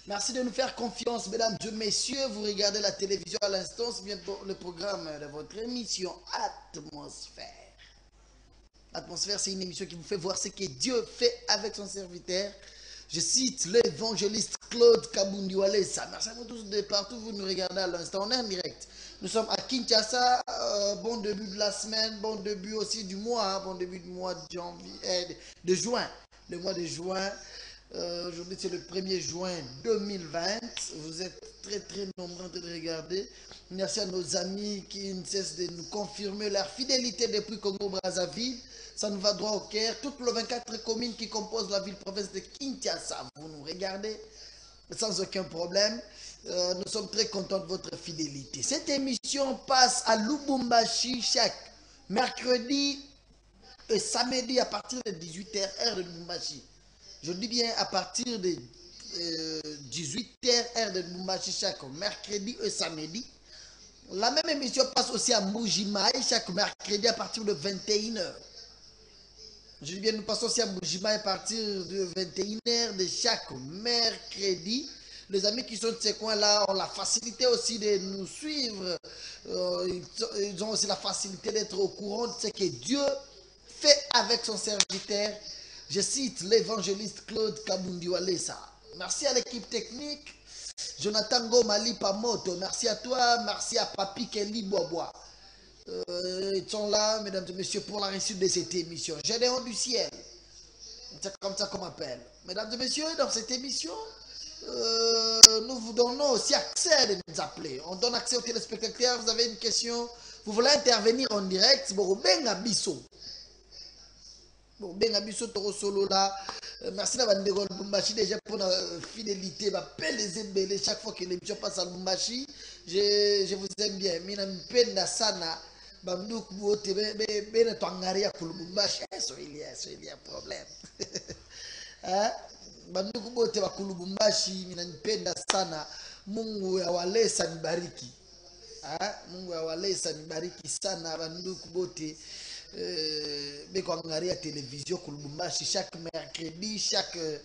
Merci de nous faire confiance, mesdames et messieurs. Vous regardez la télévision à l'instant, c'est bien le programme de votre émission Atmosphère. Atmosphère, c'est une émission qui vous fait voir ce que Dieu fait avec son serviteur. Je cite l'évangéliste Claude Kabundi Walesa. Merci à vous tous de partout, vous nous regardez à l'instant. On est en direct. Nous sommes à Kinshasa. Bon début de la semaine, bon début aussi du mois, bon début du mois de janvier, de juin. Le mois de juin. Aujourd'hui, c'est le 1er juin 2020. Vous êtes très nombreux de regarder. Merci à nos amis qui ne cessent de nous confirmer leur fidélité depuis Congo-Brazzaville. Ça nous va droit au cœur. Toutes les 24 communes qui composent la ville-province de Kinshasa, vous nous regardez sans aucun problème. Nous sommes très contents de votre fidélité. Cette émission passe à Lubumbashi chaque mercredi et samedi à partir de 18h, heure de Lubumbashi. Je dis bien à partir de 18h, heure de Lubumbashi chaque mercredi et samedi. La même émission passe aussi à Mbujimaï chaque mercredi à partir de 21h. Je dis bien, nous passons aussi à Mbujimaï à partir de 21h de chaque mercredi. Les amis qui sont de ces coins-là ont la facilité aussi de nous suivre. Ils ont aussi la facilité d'être au courant de ce que Dieu fait avec son serviteur. Je cite l'évangéliste Claude Kabundi Walesa. Merci à l'équipe technique. Jonathan Gomali Pamoto. Merci à toi. Merci à Papi Kelly Boisbois. Ils sont là, mesdames et messieurs, pour la réussite de cette émission. Gédéon du ciel. C'est comme ça qu'on m'appelle. Mesdames et messieurs, dans cette émission, nous vous donnons aussi accès de nous appeler. On donne accès aux téléspectateurs. Vous avez une question, vous voulez intervenir en direct. Bon, ben abisso. Bon, ben abisso toro solo là. Merci à Bandegol Lubumbashi déjà pour la fidélité. M'appelle les embellés chaque fois que l'émission passe à Lubumbashi. Je vous aime bien. Mina mpenda sana. Banduk bote ben twangaria ku Lubumbashi. Il y a problème. Bandugu bote wa Lubumbashi, ninanipenda sana. Mungu ya Walesa nibariki. Mungu ya Walesa nibariki sana bandugu bote. Beko angaria télévision ku Lubumbashi chaque mercredi, chaque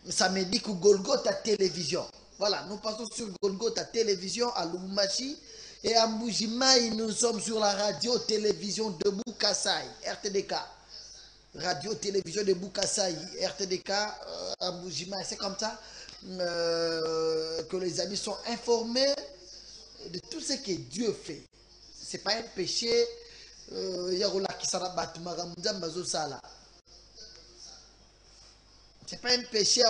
samedi ku Golgotha télévision. Voilà, nous passons sur Golgotha télévision à Lubumbashi et à Mbujimaï, nous sommes sur la radio télévision de Bukasai, RTDK. Radio-télévision de Bukasai, RTDK, à Mbujimaï. C'est comme ça que les amis sont informés de tout ce que Dieu fait. Ce n'est pas un péché. C'est pas un péché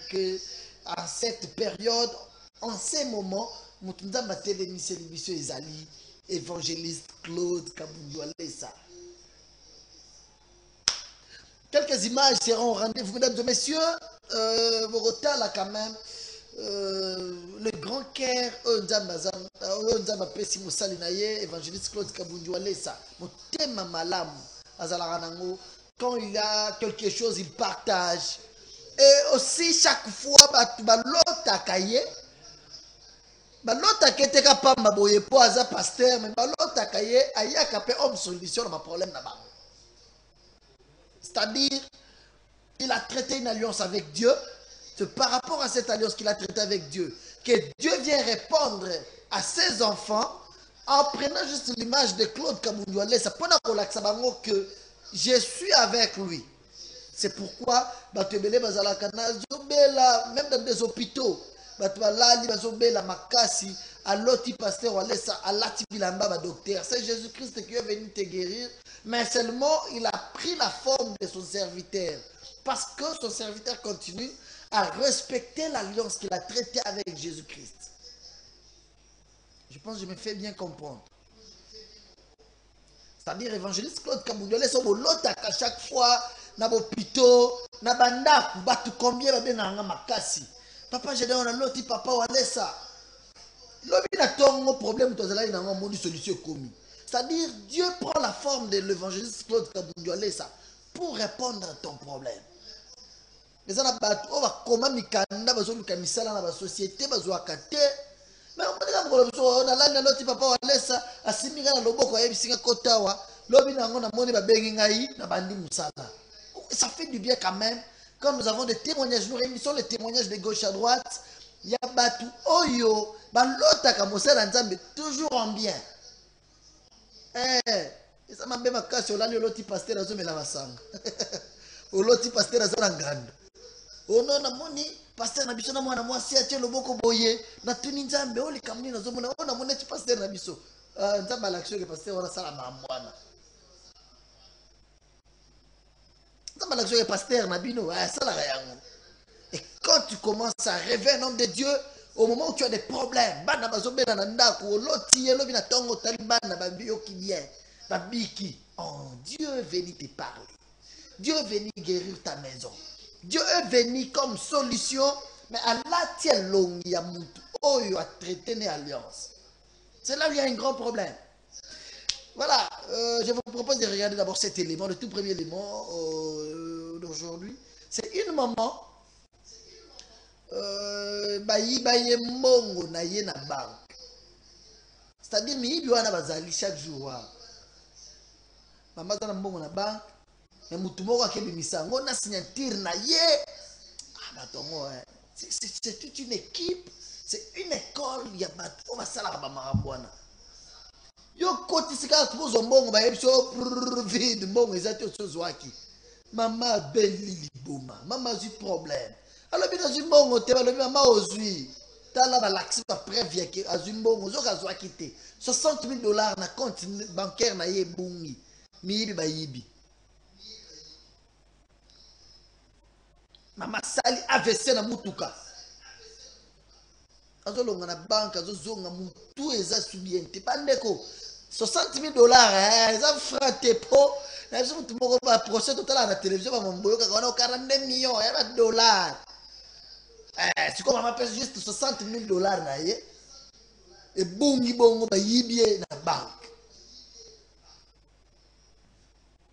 que en cette période, en ces moments, évangéliste Claude Kabundi Walesa. Quelques images seront au rendez-vous, mesdames et messieurs. Bogota, là, quand même, le grand cœur, évangéliste Claude Kabundi Walesa, quand il a quelque chose, il partage. Et aussi, chaque fois, l'autre cahier, l'autre qui était capable de faire pasteur, mais l'autre cahier, il y a une solution à problème là-bas. C'est-à-dire, il a traité une alliance avec Dieu. C'est par rapport à cette alliance qu'il a traité avec Dieu que Dieu vient répondre à ses enfants en prenant juste l'image de Claude Kabundi Walesa que je suis avec lui. C'est pourquoi même dans des hôpitaux, c'est Jésus-Christ qui est venu te guérir, mais seulement il a pris la forme de son serviteur. Parce que son serviteur continue à respecter l'alliance qu'il a traitée avec Jésus-Christ. Je pense que je me fais bien comprendre. C'est-à-dire, évangéliste Claude Kabundi Walesa, à chaque fois, na bopito, na bandaku, batu combien ba benanga makasi. Papa, j'ai dit, on a l'autre papa Walesa. Lobi na tongo problème, toi, là, il y a une solution commis. C'est-à-dire, Dieu prend la forme de l'évangéliste Claude Kabundi Walesa pour répondre à ton problème. Mais on a battu, on va comment mikanda, bazo mikamisala na ba société, bazo akate. Mais on a là l'autre papa Walesa, asimika na loboko ya bisinga kotawa, lobi na ngona moni ba bengi ngai na bandi musala. Ça fait du bien quand même quand nous avons des témoignages, nous réunissons les témoignages de gauche à droite. Il y a Batu Oyo, Balota Mosala Nzambe, toujours en bien. Et ça m'a bien marqué sur l'année, l'autre pasteur a la vasanga. L'autre pasteur a la grande. Oh non, na moni, pasteur na biso na mwana mwasi atie loboko boye, na tuni Nzambe, oh les kamni na zomona, oh na moni pasteur na biso. Nzambe l'action que pasteur wana sala mambwana. Nzambe l'action que pasteur na bino, sala yango. Et quand tu commences à rêver un homme de Dieu, au moment où tu as des problèmes, bana bazobena na ndako, loti elobi na tongo talibana babio qui vient, babiki. Oh, Dieu est venu te parler. Dieu est venu guérir ta maison. Dieu est venu comme solution, mais à la tienne longue, il y a mutu. Oh, il a traité une alliance. C'est là où il y a un grand problème. Voilà, je vous propose de regarder d'abord cet élément, le tout premier élément d'aujourd'hui. C'est une maman. Baye mbongo na ye na banque. C'est-à-dire miibi wana bazali chaque jour. Mama zana mbongo na banque, mais mutu moko akebimisa ngo na signature na ye. C'est toute une équipe, c'est une école, il y a bato on va sala ba marabwana. Yo koti sika kuzo mbongo ba yebso vide mbongo ezati osozwaki. Mama beli liboma, mama a eu problème. Alors, bien sûr, bon, tu vas le maman ozui. T'as là, l'accès après vient que Azumbon, on a quitté. $60 000 na compte bancaire na ye bungi. Miibi ba yibi. Mama sali AVC na mutuka. Azolonga na banque, azozonga mutu eza subiente. Pandeko, $60 000, eza fraté po. Na biso mutu moko ba procès total na télévision ba mamboyo ka wana 42 millions ya $. C'est comme on appelle juste $60 000 na ye. Et bungi bongo ba yibie na banque.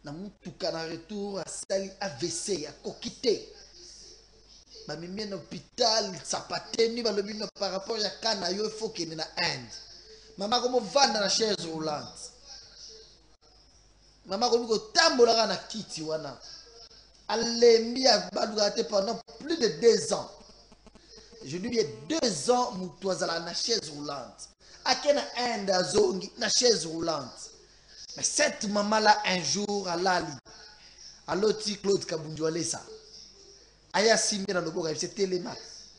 Na mutuka na retour à sali AVC ya kokité. Ba mimi na hôpital sapateni ba lobi na par rapport ya kana yo faut que na Inde. Mama comme vanda na chaise roulante. Mama comme ko tambola na kiti wana. Alembi a balugate pendant plus de 2 ans. Je lui ai 2 ans, Moutouazala na chaise roulante. À quelle Inde a zongi na chaise roulante. Mais cette maman-là, un jour, à l'ali, à l'autre Claude Kabundjouale, ça. Aya Simé dans le bourg, c'est Téléma,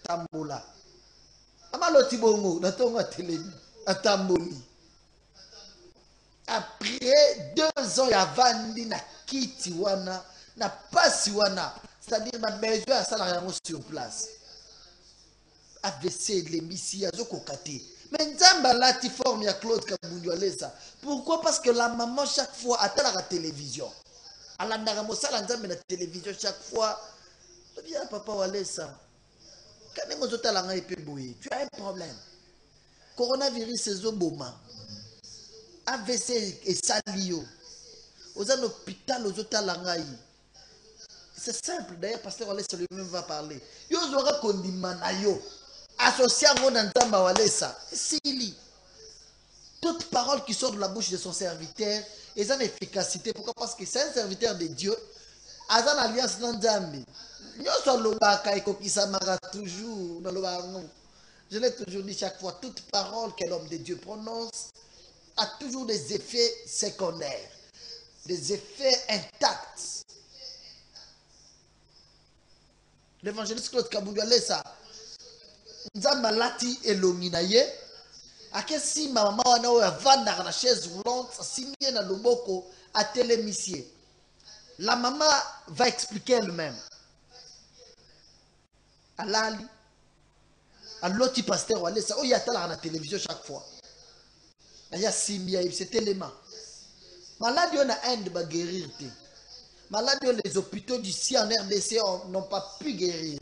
Tambola. Ama l'autre bongo, dans ton Téléma, à Tamboli. Après 2 ans, il y a Vandi na Kitiwana, na Pasiwana, c'est-à-dire ma besoin à salarié sur place. AVC de l'émission Azokokate. Mais Nzamba là tu formes ya Claude Kabundjouale ça. Pourquoi? Parce que la maman chaque fois attend la télévision. Alandara mosala Nzamba na télévision chaque fois. Bien papa Wale ça. Quand on est à la tu as un problème. Coronavirus c'est Zoboma. AVC et Salio. Aux un hôpital aux hôtels Langai. C'est simple d'ailleurs pasteur Wale ça lui-même va parler. Yo zora kondimanayo. Associé à mon Nzamba Walesa, Sili. Toute parole qui sort de la bouche de son serviteur est une efficacité. Pourquoi? Parce que c'est un serviteur de Dieu. Azan alliance Nzambe. Toujours. Je l'ai toujours dit chaque fois, toute parole que l'homme de Dieu prononce a toujours des effets secondaires, des effets intacts. L'évangéliste Claude Kabundjouale ça. Nzamba lati elongi na ye akesi mama wana oyo avanda na chaise roulante asimie na loboko atelemisie. La maman va expliquer elle-même. Alali aloti pasteur wale ça oyo atala na télévision chaque fois. Aya simbia c'est élément. Malade on a Inde ba guérir te. Malade les hôpitaux d'ici en RDC n'ont pas pu guérir.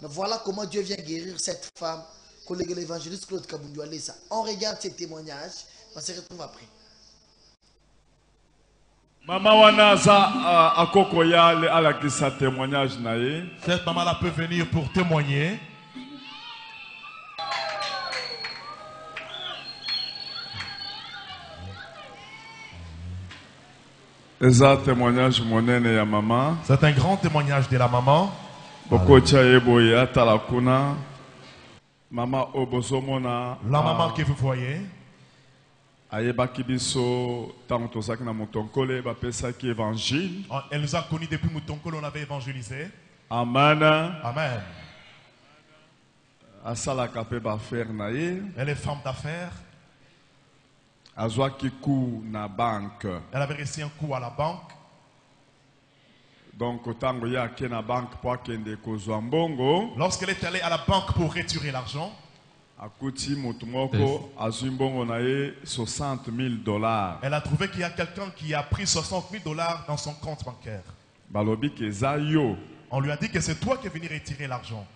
Mais voilà comment Dieu vient guérir cette femme, collègue l'évangéliste Claude Kabundjouale. On regarde ces témoignages, on se retrouve après. Maman Wanaza Akokoya à la qui sa témoignage naïe. Cette maman-là peut venir pour témoigner. C'est un témoignage monene ya maman. C'est un grand témoignage de la maman. Okocha eboye atala kuna. Mama obosomona. La maman que vous voyez, Ayebaki biso tango tozaki na motonkole bapesaki évangile. elle nous a connus depuis Moutonkolo, on avait évangélisé. Amen. Amen. Asalaka pe baaffaire na ye. Elle est femme d'affaires. Azwaki coup na banque. Elle avait reçu un coup à la banque. Donc tango ya ke na banque po akende kozwa mbongo. Lorsqu'elle est allée à la banque pour retirer l'argent, Akuti moto moko azwi mbongo na ye $60,000. elle a trouvé qu'il y a quelqu'un qui a pris $60,000 dans son compte bancaire. Balobi ke eza yo. On lui a dit que c'est toi qui es venu retirer l'argent.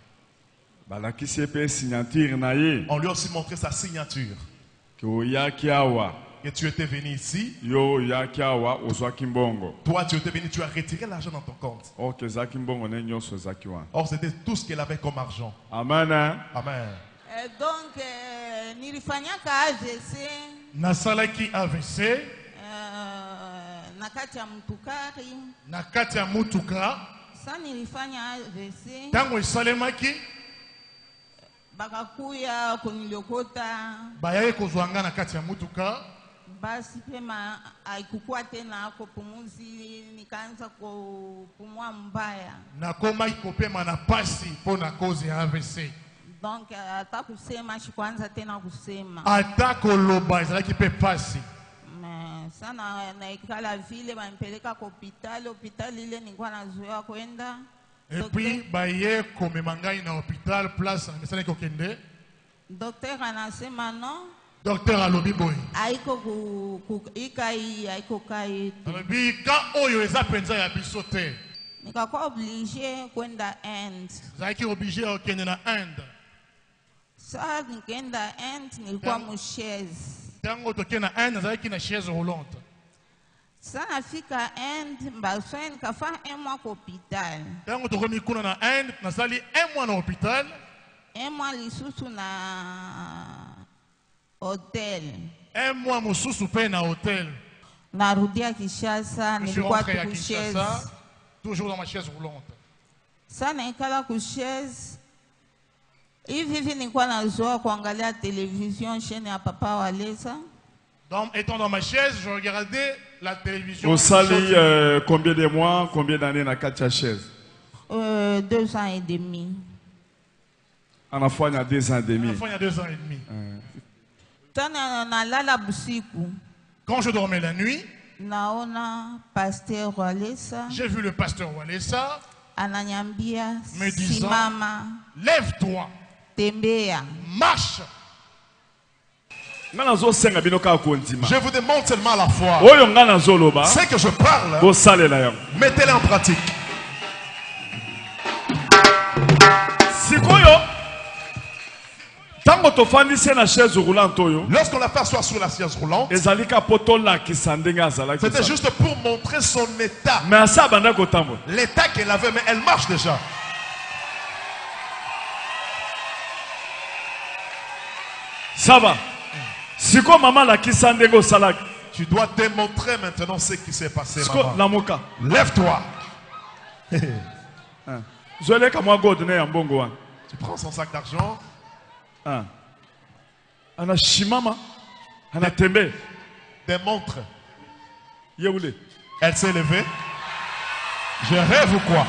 Balakisi pe signature na ye. On lui a aussi montré sa signature. Ke oyaki awa. Que tu étais venu ici. Yo oyaki awa ozwaki mbongo. Toi, tu étais venu, tu as retiré l'argent dans ton compte. Or ke ezaki mbongo ne nyonso ezaki wana. Or, c'était tout ce qu'elle avait comme argent. Amen. Amen. Donc, nilifanyaka AVC nasalaki AVC na kati ya mutukari. na kati ya mutuka. Sa nilifanya AVC, Tango esalemaki bakakuya kunilokota, bayaye kozwanga na kati ya mutuka. basi pema haikukuwa tena kupumuzi, nikaanza kupumua mbaya. Nakomaki kopema na pasi mpo na kozi ya AVC. Donc ata kusema shikuanza tena kusema. Ata koloba ezalaki mpe pasi. Sana naikala vile banipeleka kwa hospitali ile nilikuwa nazoea kwenda. Et puis baye komema ngai na hôpital place na mesalaki kokende. Docteur anasema non. Docteur alobi boye. Haiko haiko kai. Alobi ka oyo eza penza ya biso te. Nikakuwa obligé kwenda Inde. Zaki obligé okende na Inde. Sasa nikaenda Inde nilikuwa mchaise. Tango toke na Inde zaki na chaise roulante. Sasa nafika Inde mbaswe nikafa un mois kwa hospitali. Tango tokomi kuna na Inde nasali un mois na hôpital. Un mois lisusu na hotel. Un mois mosusu pe na hotel. Narudia Kinshasa nilikuwa tu chaise. Toujours dans ma chaise roulante. Sasa naikala ku chaise. Hivi nilikuwa nazoea kuangalia télévision chaîne ya Papa Walesa. Étant dans ma chaise, je regardais la télévision. Au sali combien de mois, combien d'années na kati chaise? 2 ans et demi. À la fois il y a 2 ans et demi. À la fois il y a 2 ans et demi. Tana na lala busiku. Quand je dormais la nuit, naona pasteur Walesa. J'ai vu le pasteur Walesa. Ananyambia me disant, simama. Lève-toi. Tembea. Marche. Je vous demande seulement la foi. Ce que je parle, mettez-les en pratique. Lorsqu'on l'a fait asseoir sur la chaise roulante, c'était juste pour montrer son état. L'état qu'elle avait, mais elle marche déjà. Ça va. Si maman la kisandego salak. Tu dois démontrer maintenant ce qui s'est passé. Lève-toi. Tu prends son sac d'argent. Ana shimama. Ana tembe. Démontre. Yeoulé. Elle s'est levée. Je rêve ou quoi?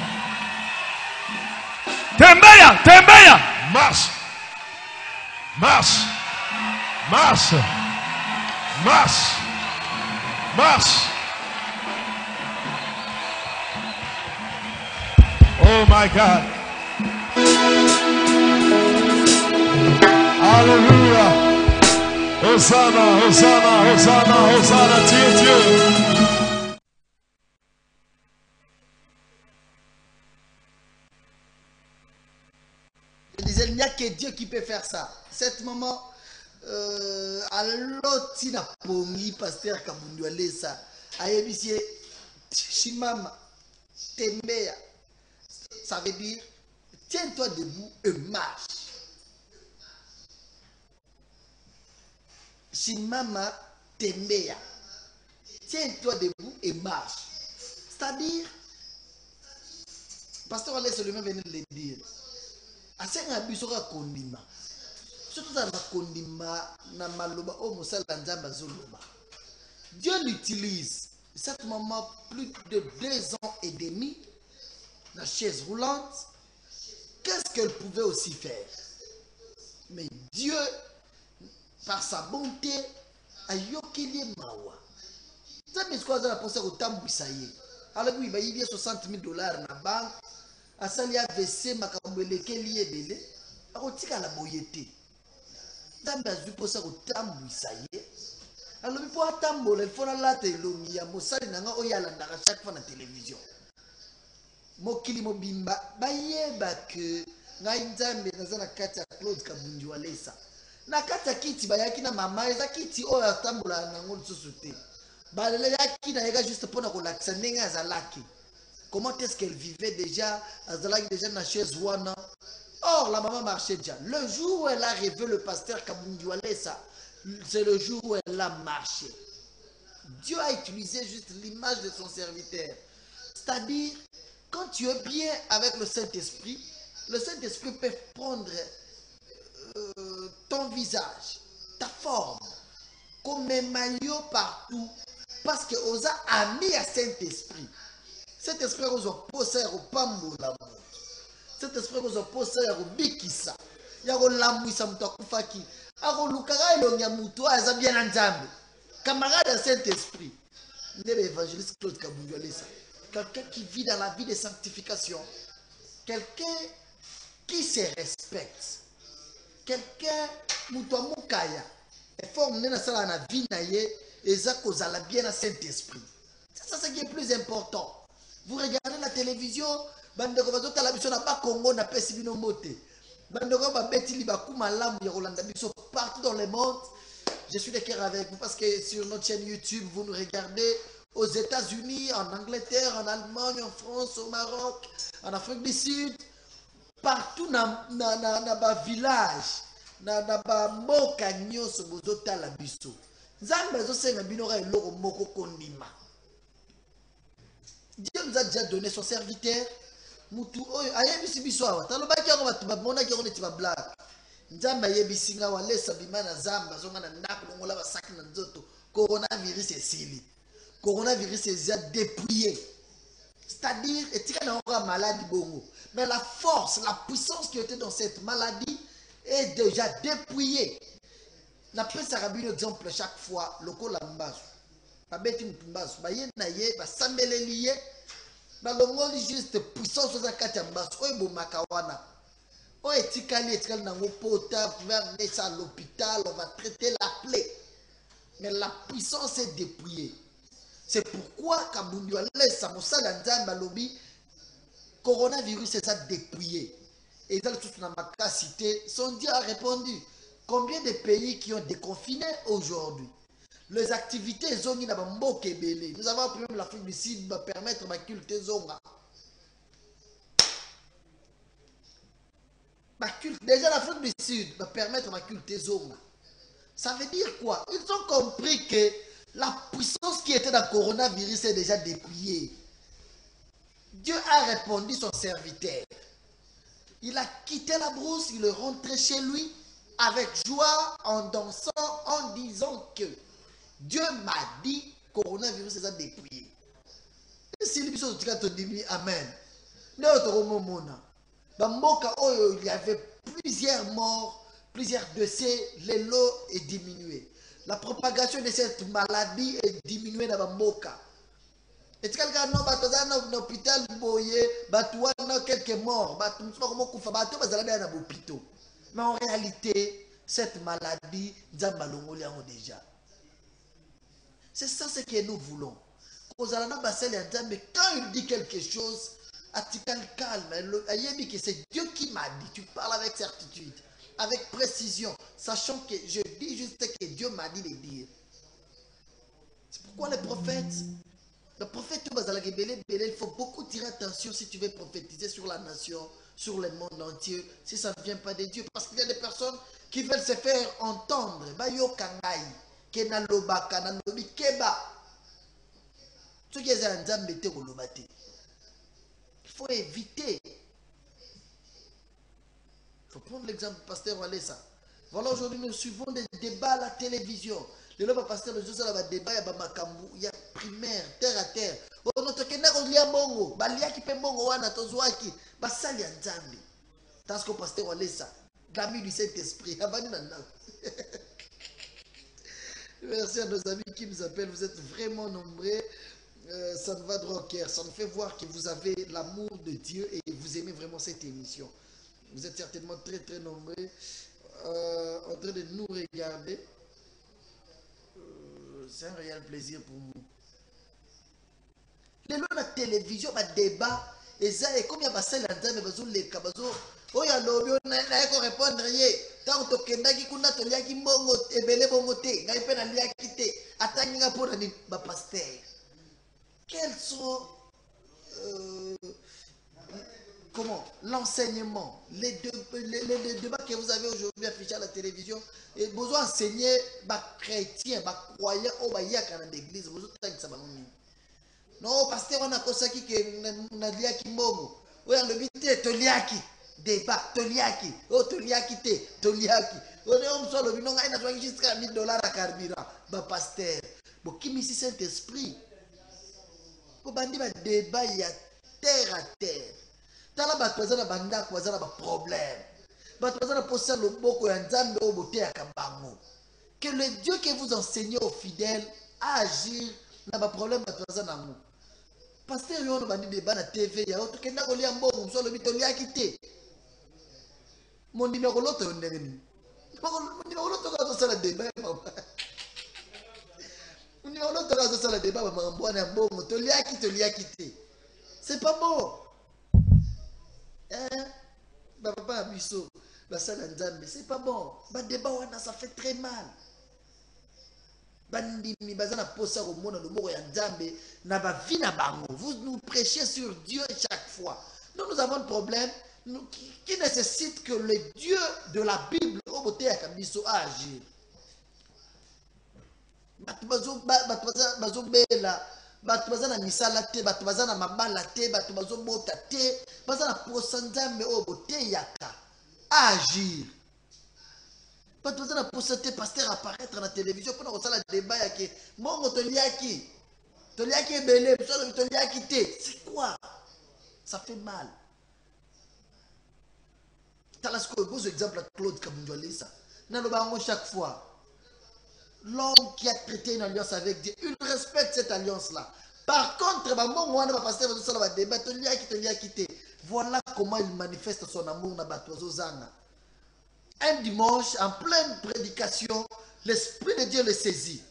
Tembeya, tembeya. Marche. Marche. Marche. Marche. Marche. Oh my God. Alléluia. Hosanna, Hosanna, Hosanna, Hosanna, Dieu. Je disais, il n'y a que Dieu qui peut faire ça. Cet moment, à l'autre, pongi pasteur Kabundu Walesa, ayebisi Shimama, Tembea. Ça veut dire, tiens-toi debout et marche. Shimama, Tembea. Tiens-toi debout et marche. C'est-à-dire, Pasteur Alès lui-même venait de le dire. Asenga bisoka kondima. Surtout dans la kondima na maloba o mosala nzamba zoloba. Dieu l'utilise. Cette maman plus de 2 ans et demi, la chaise roulante. Qu'est-ce qu'elle pouvait aussi faire? Mais Dieu, par sa bonté, a yokili mawa. Ça me quoi ça pensé au tambu ça y est. Alors oui, il y a $60,000 dans la banque. À ça il y a VC makambele keli ebele. Akotika la boyete. Tambu azu pensé au tambu ça y est. Alors il faut attendre, il faut la télé, ya mosali nanga oyalanda chaque fois na télévision. Mokili mobimba bayeba que ngai nzambe naza na kati ya Claude Kabundu Alesa. Na kati ya kiti bayaki na mama eza kiti oyo atambola nango lisusu te. Balelaki na yeka juste pona kolakisa ndenge azalaki. Comment est-ce qu'elle vivait déjà, azalaki déjà na chaise wana. Or la maman marchait déjà. Le jour où elle a rêvé le pasteur Kabundu Alesa, c'est le jour où elle a marché. Dieu a utilisé juste l'image de son serviteur. C'est-à-dire, quand tu es bien avec le Saint-Esprit peut prendre ton visage, ta forme, comme un maillot partout, parce que Oza a mis à Saint-Esprit. Saint-Esprit Oza posé au pambola. Saint-Esprit Oza posé au bikisa. Yako lamwisa mtakufaki. Ako lukara ilongia mutu aza bien nzambe. Camarade à Saint-Esprit. L'évangéliste Claude Kabundu Alesa. Quelqu'un qui vit dans la vie de sanctification. Quelqu'un qui se respecte. Quelqu'un mutu mukaya. Et forme na sala na vie na ye eza kozala bien à Saint-Esprit. C'est ça ce qui est plus important. Vous regardez la télévision, bandeko bazota la biso na ba Congo na pesi bino mote. Bandeko ba beti li ba kuma lamu ya Rolanda biso partout dans le monde. Je suis de cœur avec vous parce que sur notre chaîne YouTube, vous nous regardez aux États-Unis, en Angleterre, en Allemagne, en France, au Maroc, en Afrique du Sud, partout na ba village, na ba mboka nyonso bozota la biso. Nzambe azosenga bino ka eloko moko kondima. Dieu nous a déjà donné son serviteur. Mutu oyo ayebisi biso awa. Talobaki ako batu bamonaki ako neti ba black. Nzambe ayebisi nga walesa bimana zamba zonga na ndako longola basaki na nzoto. Coronavirus esili. Coronavirus est dépouillé. C'est-à-dire, etika na ora maladie bongo. Mais la force, la puissance qui était dans cette maladie est déjà dépouillée. Na pesa rabino exemple chaque fois lokola mbasu. Babeti mtumbasu, baye na ye, basambele liye. Balongoli juste puissance za kati ya mbasu. Oyo bomaka wana. Oyo etikali nango pota, vous pouvez amener ça à l'hôpital, on va traiter la plaie. Mais la puissance est dépouillée. C'est pourquoi Kabundu Alesa mosala nzambe alobi coronavirus est dépouillé. Et dans toute la cité, son Dieu a répondu. Combien de pays qui ont déconfiné aujourd'hui? Les activités zongi na bamboke belé. Nous avons un problème l'Afrique du Sud va permettre ma culte zonga. Déjà l'Afrique du Sud va permettre ma culte zonga. Ça veut dire quoi? Ils ont compris que la puissance qui était dans le coronavirus est déjà dépouillée. Dieu a répondu son serviteur. Il a quitté la brousse, il est rentré chez lui avec joie, en dansant, en disant que Dieu m'a dit coronavirus est dépouillé. Et si les choses dit amen. Il y avait plusieurs morts, plusieurs décès, le lot est diminué. La propagation de cette maladie est diminuée dans Bamboka. Et si quelqu'un dans l'hôpital, quelques morts, mais en réalité, cette maladie, déjà. C'est ça ce que nous voulons. Mais quand il dit quelque chose, calme, c'est Dieu qui m'a dit. Tu parles avec certitude, avec précision, sachant que je dis juste que Dieu m'a dit de dire. C'est pourquoi le prophète, il faut beaucoup tirer attention si tu veux prophétiser sur la nation, sur le monde entier, si ça ne vient pas de Dieu. Parce qu'il y a des personnes qui veulent se faire entendre. Il faut éviter. Il faut prendre l'exemple du pasteur Walesa. Voilà, aujourd'hui nous suivons des débats à la télévision. Le loi pasteur le jour ça débat ya makambu ya primaire terre à terre. On tokenda ko lia bongo, balia ki pe bongo wana tozwaki, basali ya nzambe. Parce que pasteur Walesa, l'ami du Saint-Esprit, avani na ndako. Merci à nos amis qui nous appellent, vous êtes vraiment nombreux. Ça nous va droit au cœur, ça nous fait voir que vous avez l'amour de Dieu et vous aimez vraiment cette émission. Vous êtes certainement très très nombreux en train de nous regarder. C'est un réel plaisir pour nous. Les lois de la télévision, le débat, et ça, et comme il y a passé là-dedans, mais vous les cabazo, oh y a l'obio, n'a pas répondre rien. Tant que tu n'as qu'on a te lia qui mongo, et belé bongoté, n'a pas lia quitté, attends pour un pasteur. Quels sont comment l'enseignement, les débats que vous avez aujourd'hui affichés à la télévision, et vous enseigner les chrétiens, les croyants, les gens dans l'église, vous avez ça. Non, pasteur, on a consacré que na liaki momo. Oui, on le bité toliaki, débat toliaki, oh toliaki te, toliaki. On est homme sur le binon, on a besoin jusqu'à $1000 à carburant. Bah pasteur, bon qui m'y Saint-Esprit. Pour bandi ba débat ya terre à terre. Tala ba toza na banda kwa za na ba problème. Ba toza na posa le boko ya nzambe o bote ya kabango. Que le Dieu que vous enseignez aux fidèles à agir na ba problème ba toza na ngo. Pasteur yo no bandi débat na TV ya o tokenda ko lia mbongo so le bitoli akité. Mon numéro l'autre on ndenge ni. Mon numéro l'autre ka ça la débat papa. Mon numéro l'autre ka ça la débat ba mbwana mbongo toli akité. C'est pas bon. Papa Abisso, c'est pas bon. Ba débat ça fait très mal. Bandimi bazana posa au monde le mot ya nzambe na ba vie na bango. Vous nous prêchez sur Dieu chaque fois. Nous avons un problème qui nécessite que le Dieu de la Bible au beauté ya kabiso agir. Bazo bela batu bazana misala te, batu bazana mabala te, batu bazo bota te, bazana posa nzambe o bote yaka agir. Batu bazana posa te pasteur apparaître dans la télévision pour nous sala débat yake mongo toliaki belé, toliaki te. C'est quoi? Ça fait mal. Talasco pose exemple à Claude Kabundwalesa. Nalobango chaque fois. L'homme qui a traité une alliance avec Dieu, il respecte cette alliance-là. Par contre, voilà comment il manifeste son amour. Un dimanche, en pleine prédication, l'Esprit de Dieu le saisit.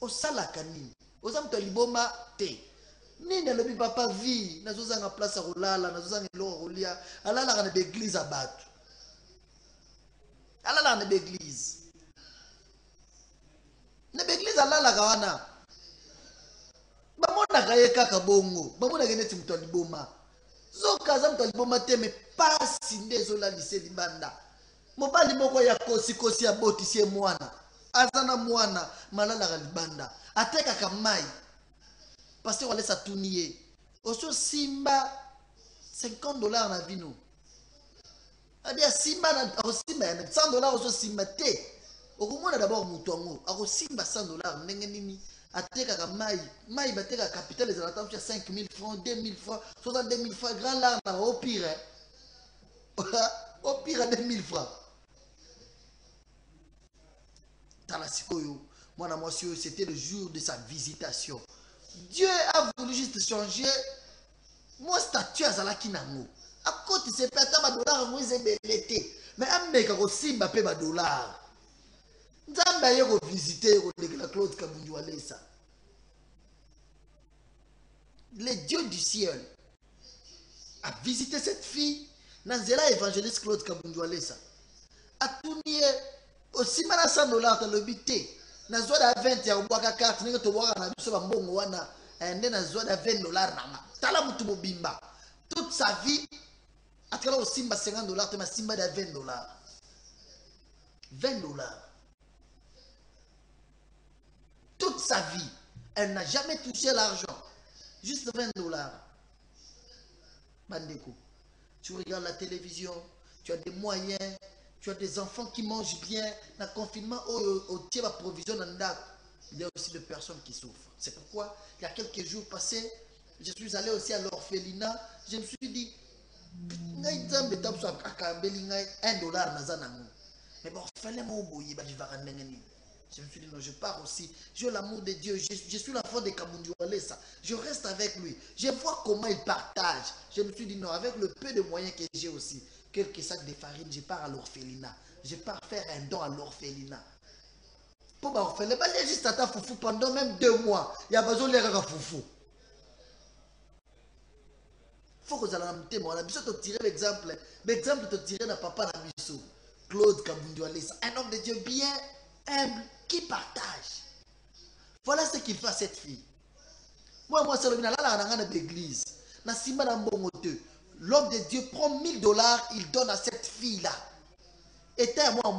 Osalaka nini ozamto liboma te nini lobi papa vie nazozanga place à rolala nazozanga eloko rolia alala na l'église à batu alala na l'église alala kawana bamona kaye kaka bongo bamona geneti mto liboma zoka za mto liboma te me pasi ndezo la lycée libanda mobali moko ya kosi ya boti sie mwana azana mwana malala galibanda ateka kamai pasteur Walesa tuniye oso simba $50 na vino abia simba na osimba ya $100 oso simba te okumona d'abord mutongo akosimba $100 ndenge nini ateka kamai mai bateka capital les alatants 5000 francs 2000 francs 62000 francs grand là na au pire 2000 francs. C'était le jour de sa visitation. Dieu a voulu juste changer mon statut à Zalakinango. À côté de ces $, moi j'ai l'été. Mais un mec a aussi mbappé $. Nzamba yeko visiter la Claude Kabundwalesa. Le Dieu du ciel a visité cette fille. Nanzela évangéliste Claude Kabundwalesa. A tourné aussi mal à $100 le bité. Na zoda 20 ya ubwaka carte ninga to bwaka na biso ba mbongo wana ende na zoda $20 nanga. Tala mutu mobimba. Toute sa vie Atala au simba $50, tu m'as simba de $20. $20. Toute sa vie, elle n'a jamais touché l'argent. Juste $20. Bandeko, tu regardes la télévision, tu as des moyens, tu as des enfants qui mangent bien. Dans le confinement, au tiers provision, il y a aussi des personnes qui souffrent. C'est pourquoi, il y a quelques jours passés, je suis allé aussi à l'orphelinat. Je me suis dit, $1. Mais bon, je me suis dit, non, je pars aussi. J'ai l'amour de Dieu. Je suis l'enfant de Kabundu Alessa. Je reste avec lui. Je vois comment il partage. Je me suis dit, non, avec le peu de moyens que j'ai aussi, quelques sacs de farine, je pars à l'orphelinat. Je pars faire un don à l'orphelinat. Pour l'orphelinat, il y a juste à ta foufou pendant même 2 mois. Il y a besoin de l'air à foufou. Il faut que vous allez me témoigner. On a besoin de tirer l'exemple. L'exemple de tirer dans papa Nabiso. Claude Kabundu Alessa. Un homme de Dieu bien humble qui partage. Voilà ce qu'il fait à cette fille. Moi, c'est le là dans l'église. L'homme de Dieu prend $1000, il donne à cette fille-là. Et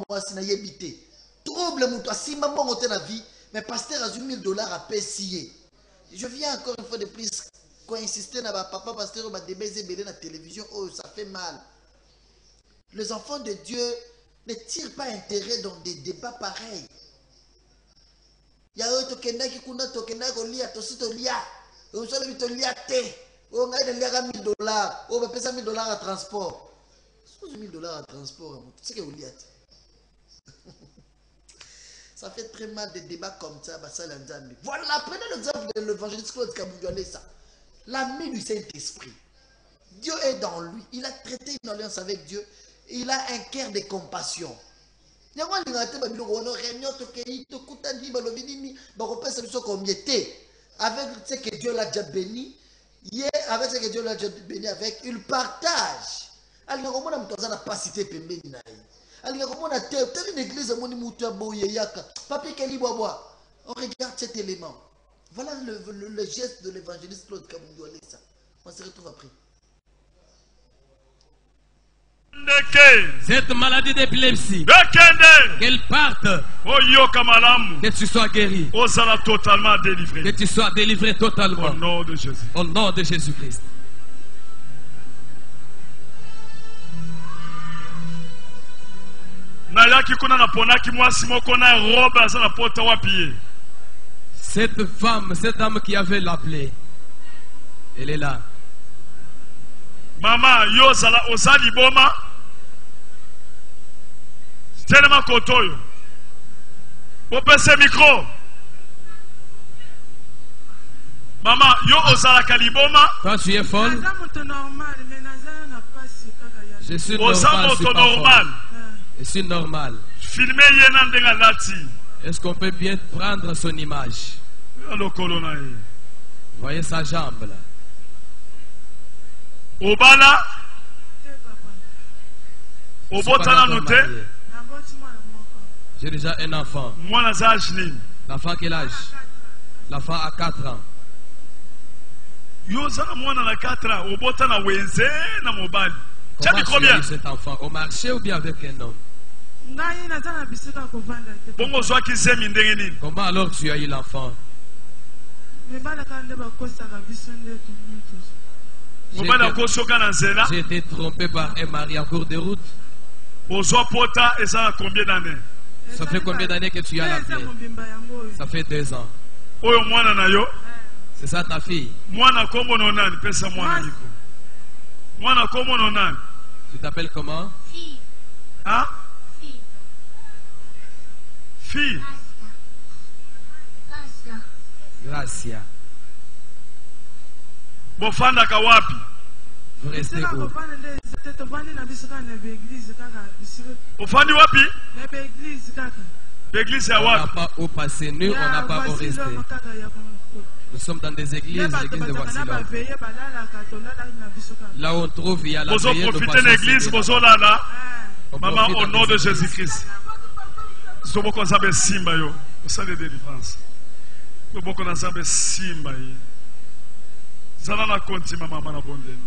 moi, c'est n'a habité. Trouble mon toi, si maman monte la vie, mais pasteur a eu $1000 à payer. Je viens encore une fois de plus qu'on insistait dans papa pasteur m'a débaiser dans la télévision. Oh, ça fait mal. Les enfants de Dieu ne tirent pas intérêt dans des débats pareils. Il y a un tokenda qui kuna tokenda ko lia to sito lia. On solo bito lia te. On a des $1000. On va payer $1000 à transport. $1000 à transport. C'est que vous liat. Ça fait très mal des débats comme ça. Voilà, prenez l'exemple de l'évangéliste Claude Kabundu Alessa. L'ami du Saint-Esprit. Dieu est dans lui. Il a traité une alliance avec Dieu. Il a un cœur de compassion. Avec ce que Dieu l'a déjà béni, avec ce que Dieu l'a déjà béni avec, il partage. On regarde cet élément. Voilà le geste de l'évangéliste Claude Kabundu Alessa. On se retrouve après. Cette maladie d'épilepsie, qu'elle parte, que tu sois guéri, totalement délivré. que tu sois délivré totalement. Au nom de Jésus. Au nom de Jésus-Christ. Cette femme, cette dame qui avait la plaie, elle est là. Maman, yozala ozali boma. Tellement kotoyo. Opese micro. Maman, yo ozala kaliboma. Toi tu es folle. Je suis normal. Je suis normal. Filmer yena ndenga lati. Est-ce qu'on peut bien prendre son image? Voyez sa jambe là. Obala. Obotana noté. J'ai déjà un enfant. L'enfant quel âge? L'enfant a 4 ans. Comment tu as eu cet enfant? Au marché ou bien avec un homme? Comment alors tu as eu l'enfant? J'ai été trompé par un mari en cours de route. Ça fait combien d'années que tu as la plaie? Ça fait 2 ans. C'est ça ta fille? Tu t'appelles comment? Fille. Hein? Fille. Fille. Gracia. Bofanda kawapi? Vous restez où? Ofandi wapi? L'église à On n'a wapi? pas où passer, nous on n'a pas où rester. Nous sommes dans des églises, l'église de Voici-là. Là où on trouve, il y a la Bozo veillée, nous profiter de l'église, passons bozo là là. On Maman, profite au nom des de églises. Jésus-Christ. Sobo konzabe simba yo. Au sein de délivrance. Sobo konzabe simba yo. Zala na konti maman na bondeni.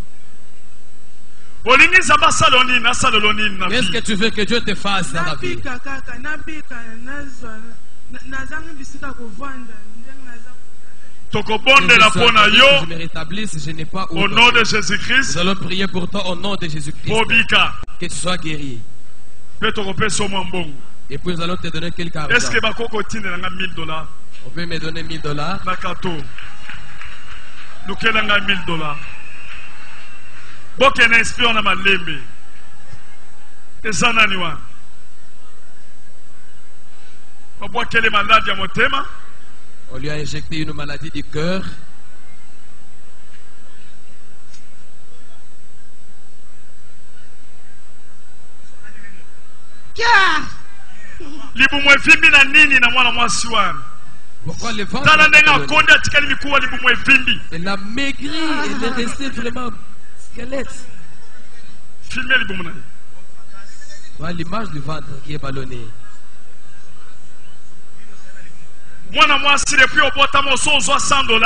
Qu'est-ce que tu veux que Dieu te fasse dans la vie? Je me rétablisse, je n'ai pas au nom de Jésus-Christ. Nous allons prier pour toi au nom de Jésus-Christ. Que tu sois guéri. Et puis nous allons te donner quelques argent. Est-ce que $1000? On peut me donner $1000? Nous avons $1000. Boke na esprit on a malembe. Ezana niwa. Papa quelle maladie à motema? On lui a injecté une maladie du cœur. Libumwe vimbi na nini na mwana mwasi wana? Pourquoi le ventre? Elle a maigri, elle est restée vraiment squelette. Filmez les boumounaï. Voilà l'image du ventre qui est ballonné. Moi, si depuis au bottom, on $100.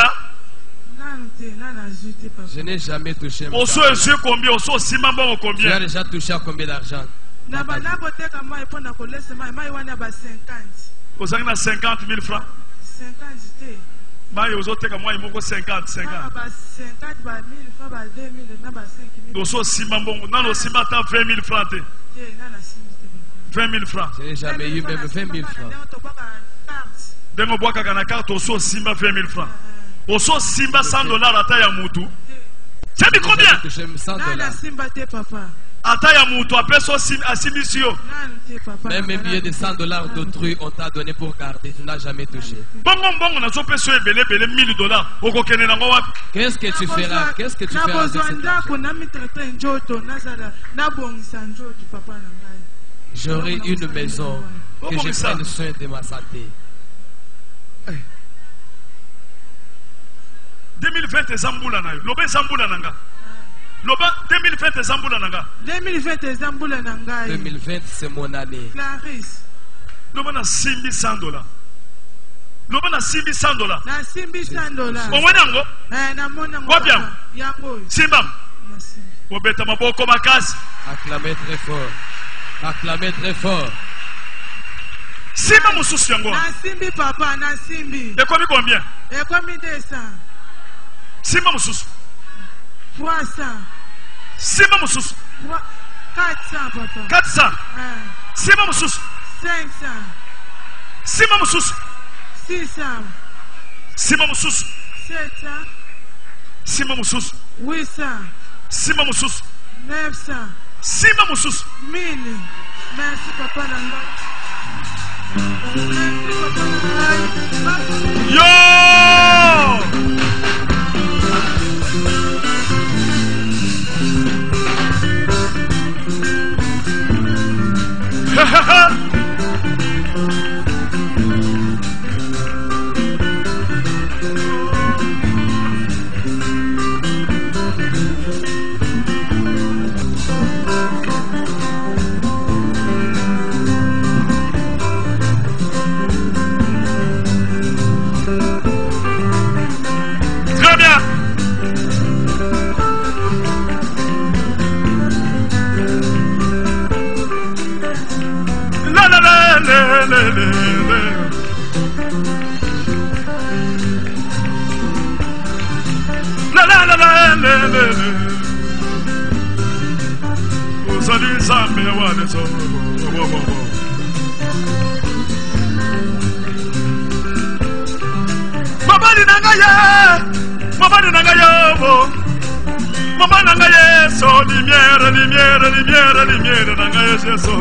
Je n'ai jamais touché. On se combien? On se combien? Tu as déjà touché à combien d'argent? Vous avez 50 000 francs? 50. Maï, vous avez 50. 50. Nous sommes 20 000 francs. 20 000 francs. Je n'ai jamais eu même 20 000 francs. Dès que vous avez une carte, vous avez 20 000 francs. Vous avez $100 à taille à Moutou. C'est combien? $100. Ataya Moutou, après ça, à Simisio. Même un billet de $100 d'autrui, on t'a donné pour garder. Tu n'as jamais touché. Qu'est-ce que tu feras? Qu'est-ce que tu feras de cet argent? J'aurai une maison que je prenne soin de ma santé. 2020 Zamboula na yo. Lobe Zamboula nanga. Loba 2020 Zamboula nanga. 2020 Zamboula nanga. 2020 c'est mon année. Clarisse. Loba na $100. Loba na $100. Na $100. Omwenango? Na monango. Wabiam. Yango. Simbam. Obeta maboko makasi. Acclamez très fort. Acclamez très fort. Simba mususu yango. Na simbi papa, na simbi. Et combien? Et combien 200? Simba mususu. 300. Simba mususu. 400 papa. 400. Simba mususu. 500. Simba mususu. 600. Simba mususu. 700. Simba mususu. 800. Simba mususu. 900. Simba mususu. 1000. Merci papa nanga. Merci papa nanga. Yo! Très bien. La la la la la la la la la la la la. Uzali zambe wane so. Mabani nangaya, mabani nangaya bo. Mabani nangaya so lumière, lumière, lumière, lumière nangaya so.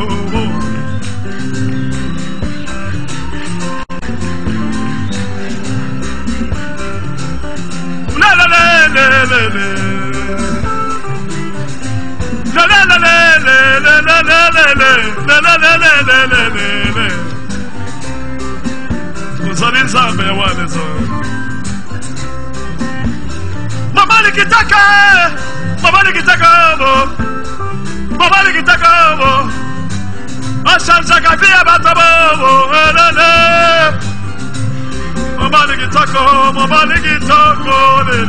La la la la la la. La la la la la la la la la la la la la la la. Uzali zambe wane so. Mabali kitaka bo. Mabali kitaka bo. Ashanza kafia batabo bo. Mabali kitako le.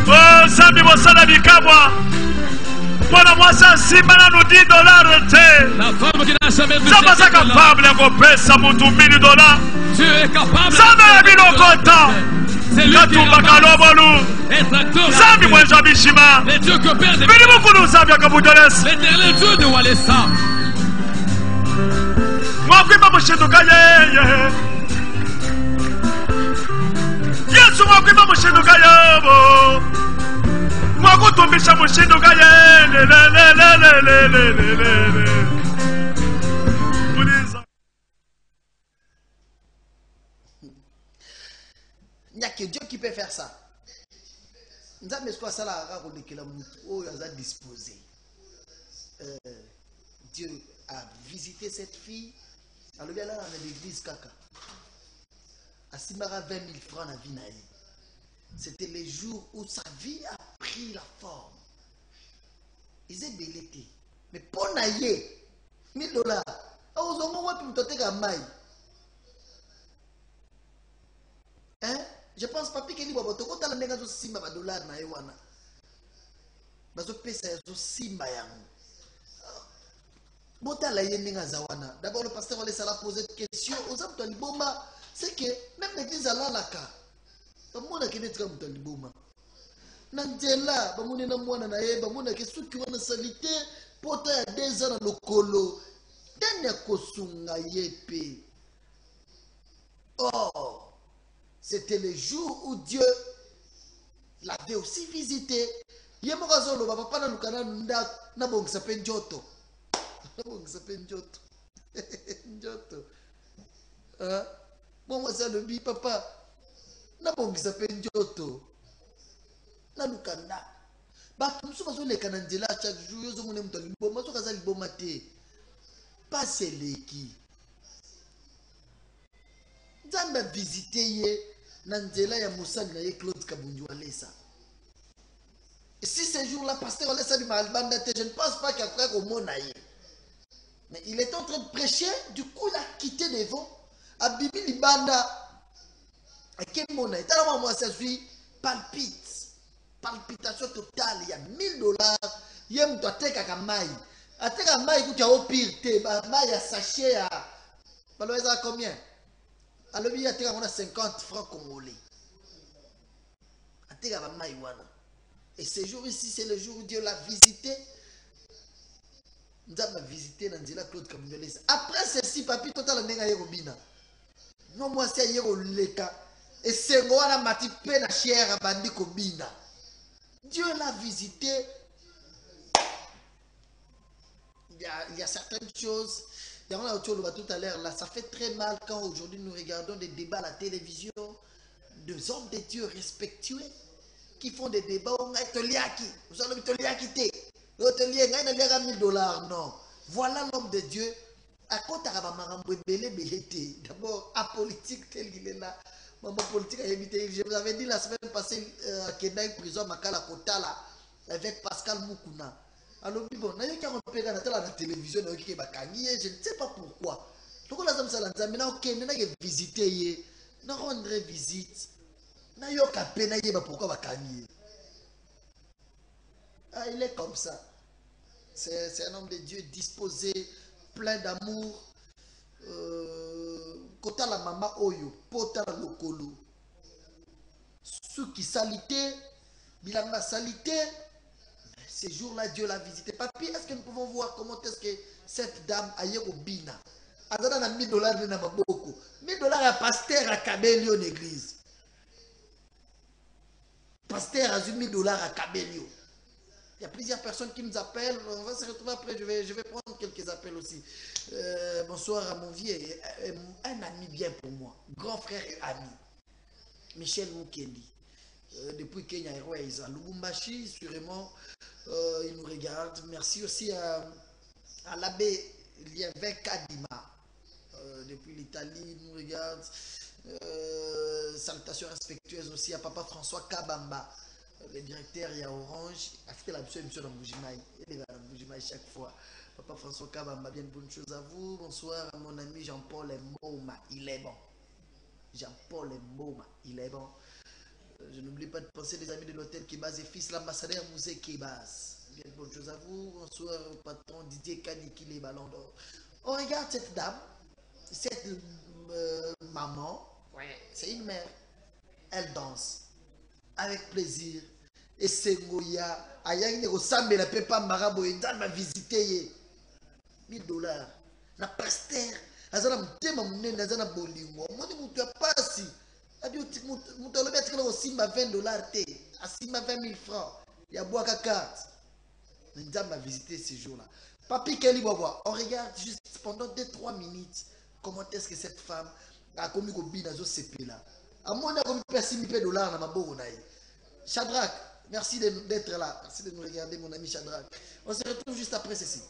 Oh Zambi Mosala Bikamwa. Voilà moi ça simana nous $10 La femme qui n'a jamais touché ça va ça capable de payer ça pour $1 000. Dieu est capable. Ça m'a mis au content. C'est lui qui est capable. Un tracteur. Zambi moi Jabishima. Les dieux que perd des. Vini beaucoup nous Zambia Kabudoles. L'éternel Dieu de Walesa. Moi qui m'a mouché de Kaye. Yesu moi qui m'a mouché de Kaye. Moi qui tombe chez mouché de Kaye. Il n'y a que Dieu qui peut faire ça. Nous avons ça là, disposé. Dieu a visité cette fille. Alors bien là, on a l'église Kaka. À Simara 20 000 francs à Vinaï. C'était les jours où sa vie a pris la forme. Ils étaient bellétés. Mais pour naïe, $1000. Hein? Je pense pas que les gens qui ont $100 na ewana. Bazo pesa yazo simba yango. Botala yeninga zawana. D'abord le pasteur va laisser la poser une question aux hommes de Liboma, c'est que même l'église à l'alaka. Bamona ki netra muta Liboma. Nandela bamone na mwana na ye bamona ke suki wana salite pota ya 2 ans na lokolo. Danya kosunga yepe. Oh, c'était le jour où Dieu l'avait aussi visité. Yemokazolo papa na lukana na bongisa pe njoto. Na bongisa pe njoto. Njoto. Hein? Moi ça le bi papa. Na bongisa pe njoto. Na lukanda. Ba tumsu bazo le kananzela chaque jour yozo mone mutali bomba so kaza liboma te. Pas seleki. Nzambe visité ye na nzela ya Moussani na ye Claude Kabundu Alessa. Et si ce jour-là, pasteur Alessa du Malbanda, je ne pense pas qu'il y a frère au Monaïe. Mais il est en train de prêcher, du coup il a quitté devant. À Bibi Libanda, à quel Monaïe? Tellement moi ça suis palpite. Palpitation totale, il y a $1000. Il y a un teka kamai. A teka kamai écoute au pire te, mai à sachet à Baloisa combien? Alors il y a teka on a 50 francs congolais. A teka kamai wana. Et ce jour ici, c'est le jour où Dieu l'a visité. Nous avons visité Nandila Claude Kamundolesa. Après ceci, papi, total nega yerobina. Non, moi, c'est yeroleka. Et c'est moi, la matipe na chière bandi kobina. Dieu l'a visité. Il y a certaines choses. Il y a tout à l'heure, là, ça fait très mal quand aujourd'hui nous regardons des débats à la télévision. Deux hommes de Dieu respectueux qui font des débats. Vous allez $1000. Non. Voilà l'homme de Dieu. À quoi d'abord, apolitique tel qu'il est là. Maman politique a évité. Je vous avais dit la semaine passée à Kenda, prison Makala Kotala, avec Pascal Mukuna. Alors, bon, je ne sais pas pourquoi. Donc, on a visité, on a rendu visite. Pourquoi il est comme ça. C'est un homme de Dieu disposé, plein d'amour. Kota la mama oyo, pota la lokolo. Ceux qui salité, bilanga salité. Ces jours-là, Dieu l'a visité. Papi, est-ce que nous pouvons voir comment est-ce que cette dame a eu au bina? Azana na $1000 de Namaboko. $1000 à pasteur à Kabelio en église. Pasteur a eu $1000 à Kabelio. Il y a plusieurs personnes qui nous appellent. On va se retrouver après. Je vais prendre quelques appels aussi. Bonsoir à mon vieux. Un ami bien pour moi. Grand frère et ami. Michel Mukendi. Depuis Kenya Airways. À Lubumbashi, sûrement. Il nous regarde. Merci aussi à l'abbé Liévin Kadima. Depuis l'Italie, il nous regarde. Salutations respectueuses aussi à Papa François Kabamba. Le directeur, il y a Orange. A fait la mission dans Moujimaï. Il est dans Moujimaï chaque fois. Papa François Kabamba, bien bonne chose à vous. Bonsoir à mon ami Jean-Paul Mboma. Il est bon. Jean-Paul Mboma, il est bon. Je n'oublie pas de penser les amis de l'hôtel Kebaz et fils l'ambassadeur Musée Kebaz. Bien bonne chose à vous. Bonsoir au patron Didier Kaniki les ballons d'or. On regarde cette dame, cette maman, c'est une mère. Elle danse avec plaisir. Et c'est Goya. Ayang ne ressemble la pepa marabo et dans ma visiter $1000. Na pasteur. Azana mtema munene azana bolingo. Moni mutu ya pasi. Adi mutu alobi atikala kosimba $20 te. Asimba 20 000 francs. Ya boaka carte. Nzambe a visité ce jour-là. Papi Kelly Bobo, on regarde juste pendant 2-3 minutes comment est-ce que cette femme a commis au binazo CP là. À mon avis, on peut $6 000 dans ma bourre. Shadrach, merci d'être là. Merci de nous regarder, mon ami Shadrach. On se retrouve juste après ceci.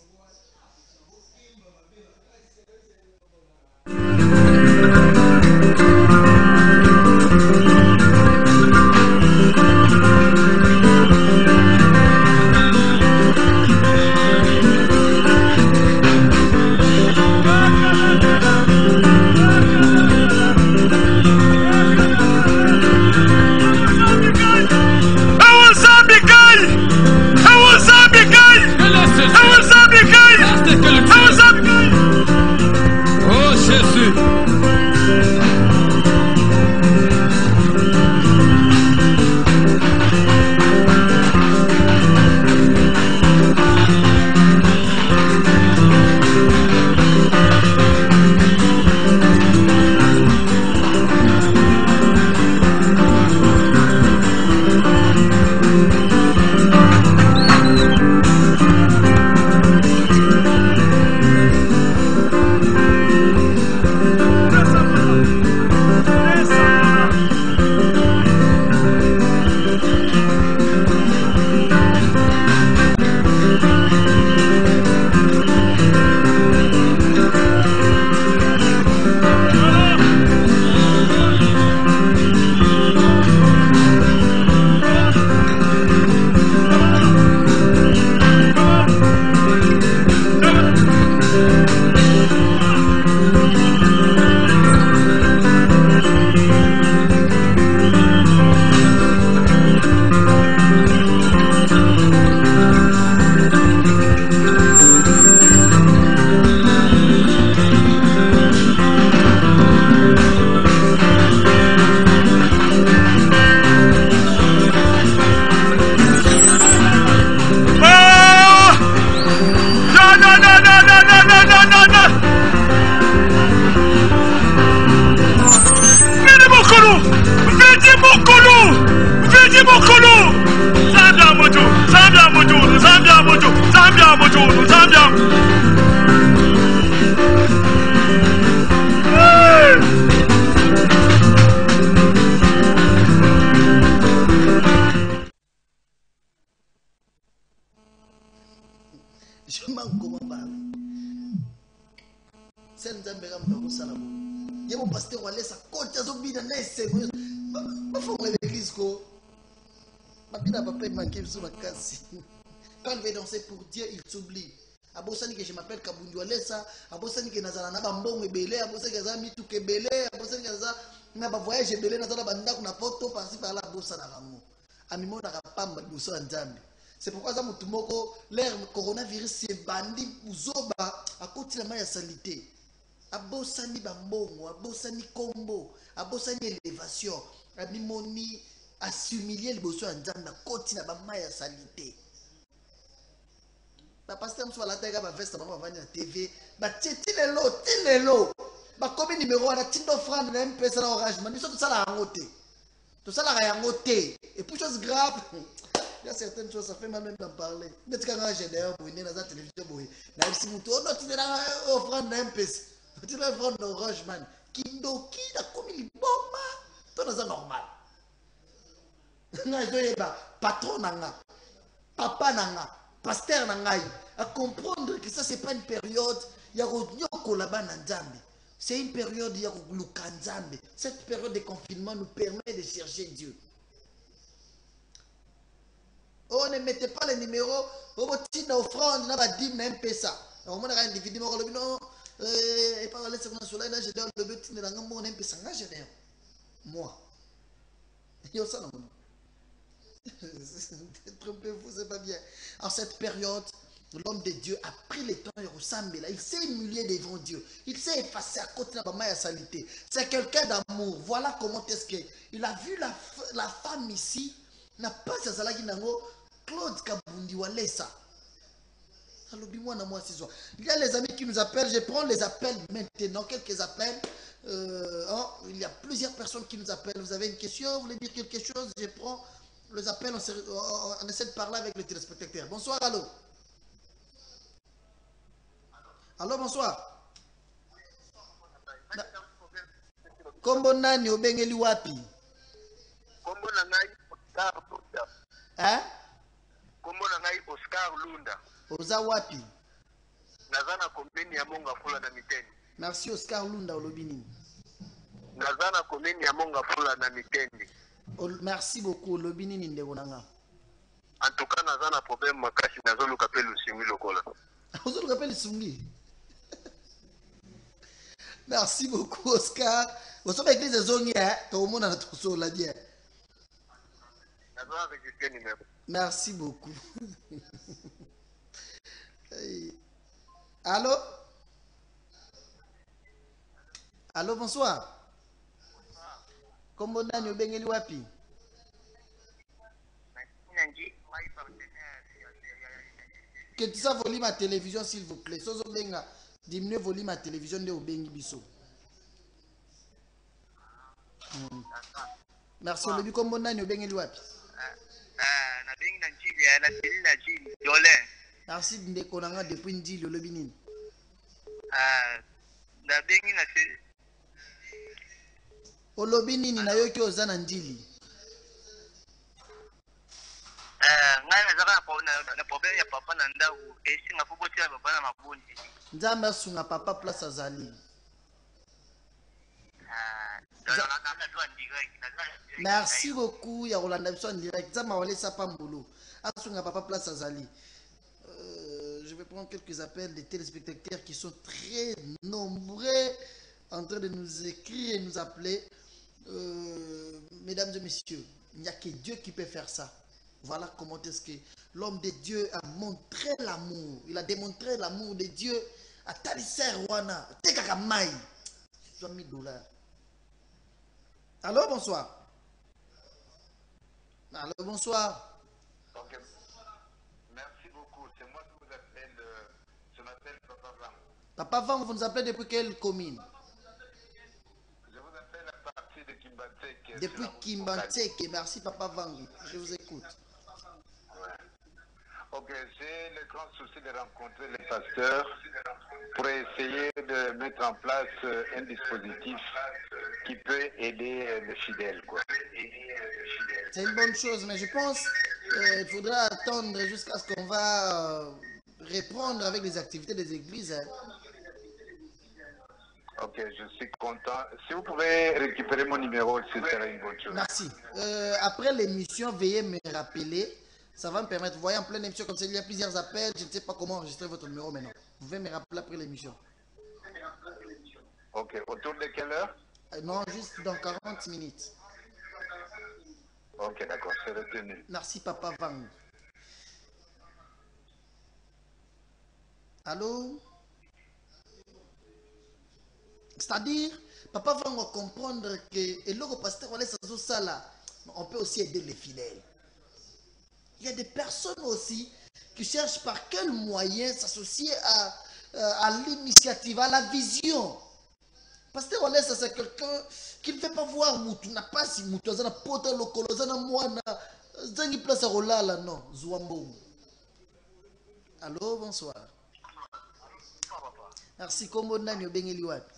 Oh Jésus. Je manque comment parler. C'est un zambéram dans mon salon. Il y a mon pasteur qui a laissé sa côte, il y a son bide à l'aise. Ma femme est l'église. Ma bide a pas manqué sur ma casse. Quand il veut danser pour Dieu, il s'oublie. Abosani que je m'appelle Kabundu Alessa, Abosani que Nazala n'a pas bon et belé, Abosani que Nazala tout que belé, Abosani que Nazala n'a pas voyagé belé, Nazala banda qu'on a photo par-ci par là, Bossa n'a rameau. Amimo n'a pas mal de ça en Zambie. C'est pourquoi ça mutumoko l'air coronavirus c'est bandi uzoba à côté de la maille salité. Abosani bambongo, Abosani combo, Abosani élévation, Abimoni assimiler le besoin en Zambie à côté de la maille salité. La pasteur soit la tête, ma veste, ma vendre la TV, ma tinelo, ma comme numéro à la tindo franc de MP ça orange, mais tout ça la rangoté. Tout ça la rangoté. Et pour chose grave, il y a certaines choses, ça fait mal même d'en parler. Mais tu as j'ai d'ailleurs pour une dans la télévision, na si muto on tu na offrant de MP. Tu vas vendre orange man. Kindo ki na comme il bomba. Tout ça normal. Na zoyeba patron nanga. Papa nanga. Pasteur Nangaï, à comprendre que ça c'est pas une période, il y a c'est une période il y a cette période de confinement nous permet de chercher Dieu. Oh, ne mettez pas les numéros, on va tirer offrande, on va dire même pas ça. On va un individu, non, et par là c'est qu'on a sur là, j'ai le but de la gamme, on aime ça, moi. Trompez-vous, c'est pas bien. En cette période, l'homme de Dieu a pris le temps de ressembler. Il s'est humilié devant Dieu. Il s'est effacé à côté de la salité. C'est quelqu'un d'amour. Voilà comment est-ce qu'il a vu la femme ici. N'a pas ça là qui n'a Claude Kabundi Walesa. Il y a les amis qui nous appellent. Je prends les appels maintenant. Quelques appels. Il y a plusieurs personnes qui nous appellent. Vous avez une question? Vous voulez dire quelque chose? Je prends les appels. On essaie de parler avec les téléspectateurs. Bonsoir, allô. Allô, bonsoir. Kombo nani obengeli wapi? Kombo nangai Oscar Lunda. Hein? Kombo nangai Oscar Lunda. Oza wapi? Nazana komeni ya Monga Fula na Miteni. Merci Oscar Lunda olobini. Nazana komeni ya Monga Fula na Miteni. Merci beaucoup olobini ni ndeko nanga. En tout cas nazana problème makasi nazoluka pe lusingi lokola. Ozoluka pe lusingi. Merci beaucoup Oscar. Vous savez église zongi to omona na toso la bien. Nazana register numéro. Merci beaucoup. Allô? Allô, bonsoir. Kombo nani obengeli wapi? Que tu saches volume à télévision s'il vous plaît. Sozo benga diminuer volume à télévision de obengi biso. Merci Olobi kombo nani obengeli wapi? Na bengi na njili na teli na njili Jolin. Merci ndeko nanga depuis njili Olobi nini? Na bengi na teli. Olobi nini na yoki oza na njili? Ngai nazaka na problème ya papa na ndaku esinga foboti ya papa na mabundi. Nzambe asunga papa place azali. Merci beaucoup ya Rolanda biso en direct. Nzambe wale sapa mbolo. Asunga papa place azali. Je vais prendre quelques appels des téléspectateurs qui sont très nombreux en train de nous écrire et nous appeler. Mesdames et messieurs, il n'y a que Dieu qui peut faire ça. Voilà comment est-ce que l'homme de Dieu a montré l'amour. Il a démontré l'amour de Dieu à Talisser Rwana. Tekakamai. $1000. Allô, bonsoir. Allô, bonsoir. Okay. Merci beaucoup. C'est moi qui vous appelle. Je m'appelle Papa Vang. Papa Vang, vous nous appelez depuis quelle commune? Je vous appelle à partir de Kimbantek. Depuis Kimbantek. Merci Papa Vang. Je vous écoute. Ok, j'ai le grand souci de rencontrer les pasteurs pour essayer de mettre en place un dispositif qui peut aider les fidèles. C'est une bonne chose, mais je pense qu'il faudra attendre jusqu'à ce qu'on va reprendre avec les activités des églises. Hein. Ok, je suis content. Si vous pouvez récupérer mon numéro, ce serait une bonne chose. Merci. Après l'émission, veuillez me rappeler. Ça va me permettre, vous voyez en pleine émission comme ça, il y a plusieurs appels, je ne sais pas comment enregistrer votre numéro maintenant. Vous pouvez me rappeler après l'émission. Ok, autour de quelle heure? Non, juste dans 40 minutes. Ok, d'accord, c'est retenu. Merci Papa Vang. Allô? C'est-à-dire, Papa Vang va comprendre que, et le pasteur, on peut aussi aider les fidèles. Il y a des personnes aussi qui cherchent par quel moyen s'associer à l'initiative, à la vision. Parce que c'est quelqu'un qui ne veut pas voir Moutou. N'a pas si Moutou, il y a pota lokolo, il y a moana, il y a une place à Rolala, non, Zouambo. Allô, bonsoir. Merci, Kombo Nani Obengeli Wapi.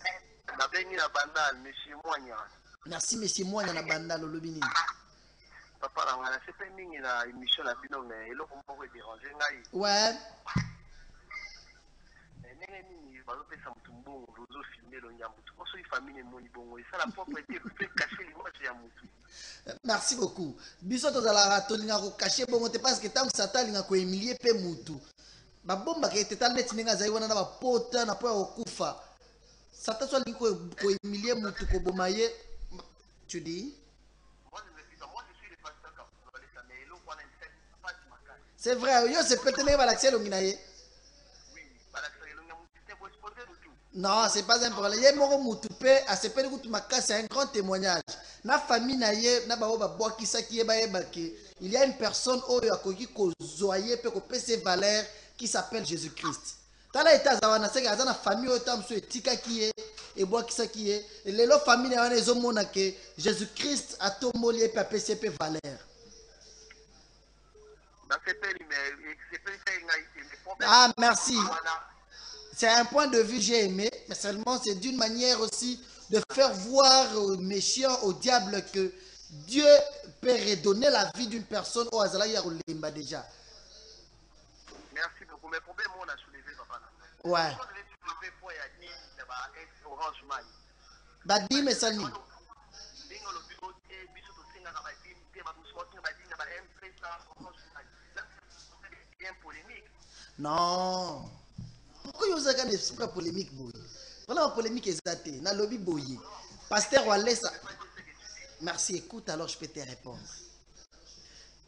Merci, monsieur Moigna na Bandal, Olobini. Papa, on a fait une émission à Bino, mais il a dérangé. Ouais. Merci beaucoup. Biso tozala tolinga ko cacher bongo te parce que tant que Satan linga ko humilier pe mutu. Ba bomba ke teta net ninga zai wana na ba pota na po okufa. Satan so linga ko humilier mutu ko bomaye. Tu dis? C'est vrai, yo c'est peut-être pas l'accès au Guinéen. Non, c'est pas un problème. Yé moro mutupe, a se pele kutu makasi, c'est un grand témoignage. Na famille na ye, na ba oba boa kisa ki yeba yeba ki. Il y a une personne oyo akoki ko zoyer pe ko pese valeur qui s'appelle Jésus-Christ. Tala eta zawana seka azana famille oyo tamso etika ki ye e boa kisa ki ye. Et lelo famille na wana ezomona ke Jésus-Christ a tomoli pe apese pe valeur. Ah, merci. C'est un point de vue j'ai aimé, mais seulement c'est d'une manière aussi de faire voir aux méchants, au diable, que Dieu peut redonner la vie d'une personne au Azala Yaroulimba déjà. Merci beaucoup. Mais problème, on a soulevé, papa. Ouais. Badi, mais ça n'y. Non. Pourquoi vous avez des polémiques? Voilà la polémique exacte. Dans le lobby boye. Pasteur Walesa. Merci, écoute, alors je peux te répondre.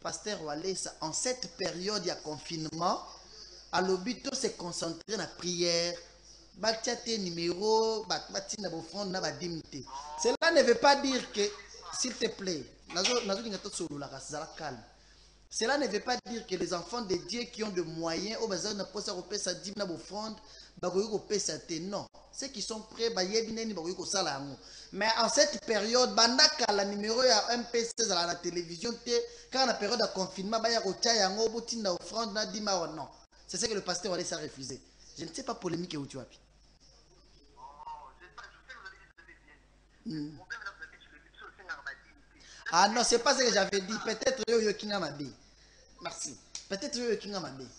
Pasteur Walesa, en cette période de confinement, à lobby, tout s'est concentré dans la prière. Batiate numéro, bati na bofond na badimité. Cela ne veut pas dire que, s'il te plaît, calme. Cela ne veut pas dire que les enfants de Dieu qui ont des moyens, non. Ceux qui sont prêts, mais en cette période, la numéro à MPC à la télévision, quand la période de confinement, non. C'est ce que le pasteur allait refuser. Je ne sais pas polémique où tu as. Ah non, c'est pas ce que j'avais dit. Peut-être merci. Peut-être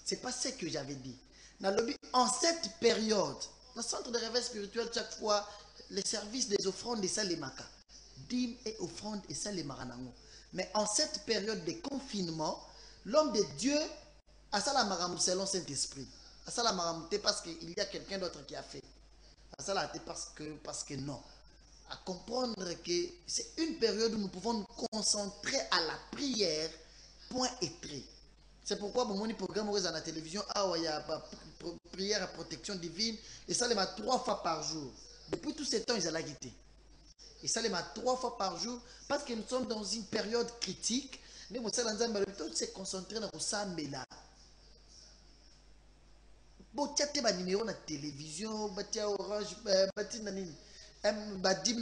c'est pas ce que j'avais dit. En cette période, dans le centre de réveil spirituel, chaque fois, les services des offrandes et ça les maka. Dîmes et offrandes et ça les maranango. Mais en cette période de confinement, l'homme de Dieu a ça la maramou selon Saint-Esprit. A ça la maramou parce qu'il y a quelqu'un d'autre qui a fait. A ça la parce que non. À comprendre que c'est une période où nous pouvons nous concentrer à la prière, point et trait. C'est pourquoi mon programme à la télévision, il y a prière à protection divine, et ça les met 3 fois par jour. Depuis tous ces temps, ils ont la guité. Et ça les met 3 fois par jour, parce que nous sommes dans une période critique, mais nous sommes concentrés dans ça, mais là. Bon, tu as numéro na télévision, tu as orange,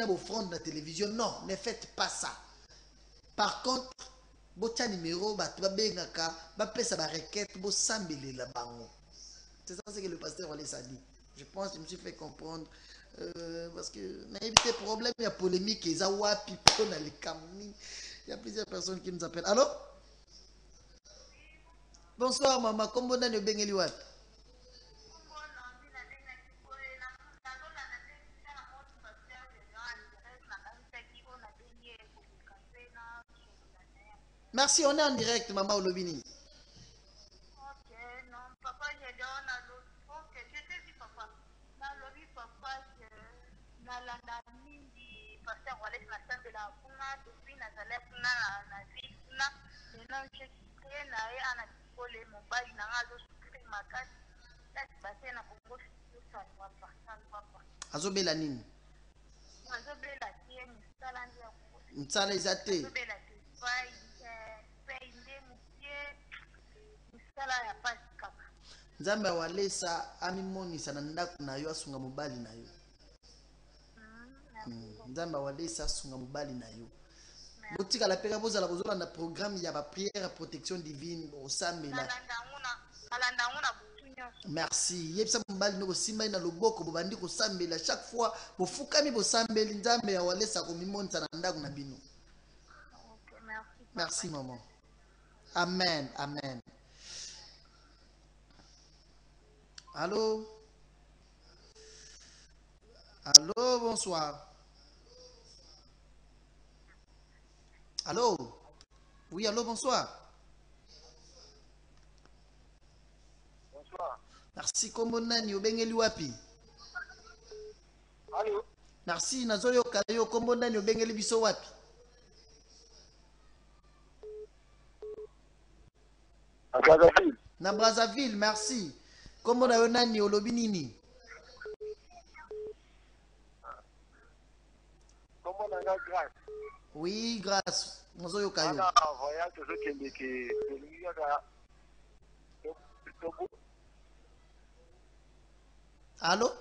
offrande la télévision. Non, ne faites pas ça. Par contre, si numéro, tu vas bien ça va requête, c'est ça ce que le pasteur Walesa dit. Je pense que je me suis fait comprendre. Parce que il y a des problèmes, il y a polémique, il y a plusieurs personnes qui nous appellent. Allô? Bonsoir maman, comment on a le Bengeliwat? Merci, on est en direct, maman Olobini. Ok, non, papa, j'ai dit, on a l'autre. Ok, je te dis, papa. Dans le lobby, papa, dans la mine du pasteur Wallace, la salle de la Puna, depuis Nazalek, la vie, maintenant, je suis très naïe, on a dit, les mobiles, on a dit, ma carte, là, c'est passé, on a dit, ça ne va pas, ça ne va pas. Azobelanine. Azobelanine, Mtsala izate. Nzambe Walesa amimonisa na ndaku na yo asunga mobali na yo. Nzambe Walesa asunga mobali na yo. Botika la peka bozala bozola na programme ya ba prière à protection divine au Samela. Merci. Yebisa mobali no simba na loboko bobandi ko Samela chaque fois bofukami bo Sambeli Nzambe ya Walesa ko mimonisa na ndaku na bino. Merci maman. Amen, amen. Allô? Allô, bonsoir. Allô? Oui, allô, bonsoir. Bonsoir. Merci, kombo nani, obengeli wapi? Allô? Merci, nazoyo kayo, kombo nani, obengeli biso wapi? À Brazzaville. Na Brazzaville, merci. Comment on a eu nani olobinini? Comment on a grâce? Oui, grâce. Mozo yo kayo. Ana voyage zo kende ke Allô?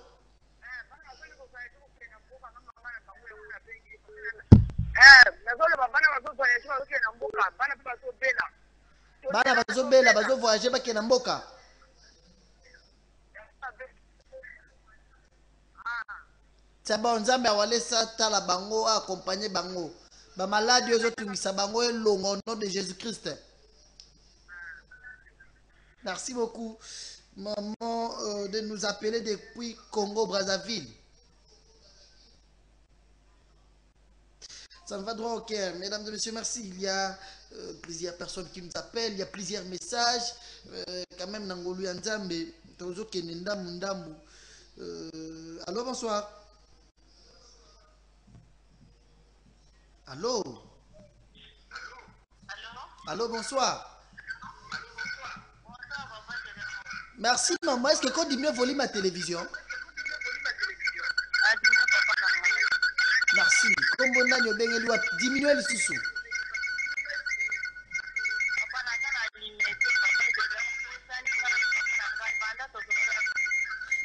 Bana bazobela bazo voyager bake na mboka. Taba nzambe awalesa tala bango accompagner bango. Ba malade ozo tungisa bango elongo au nom de Jésus-Christ. Merci beaucoup maman de nous appeler depuis Congo Brazzaville. Ça me va droit au cœur. Mesdames et messieurs, merci. Il y a plusieurs personnes qui nous appellent. Il y a plusieurs messages. Quand même, Nangolu Nzambe, Tozo Kenenda Mundamu. Allô, bonsoir. Allô. Allô, bonsoir. Merci, maman. Est-ce que quand diminue volume ma télévision? Merci. Comme on a diminuer le sous.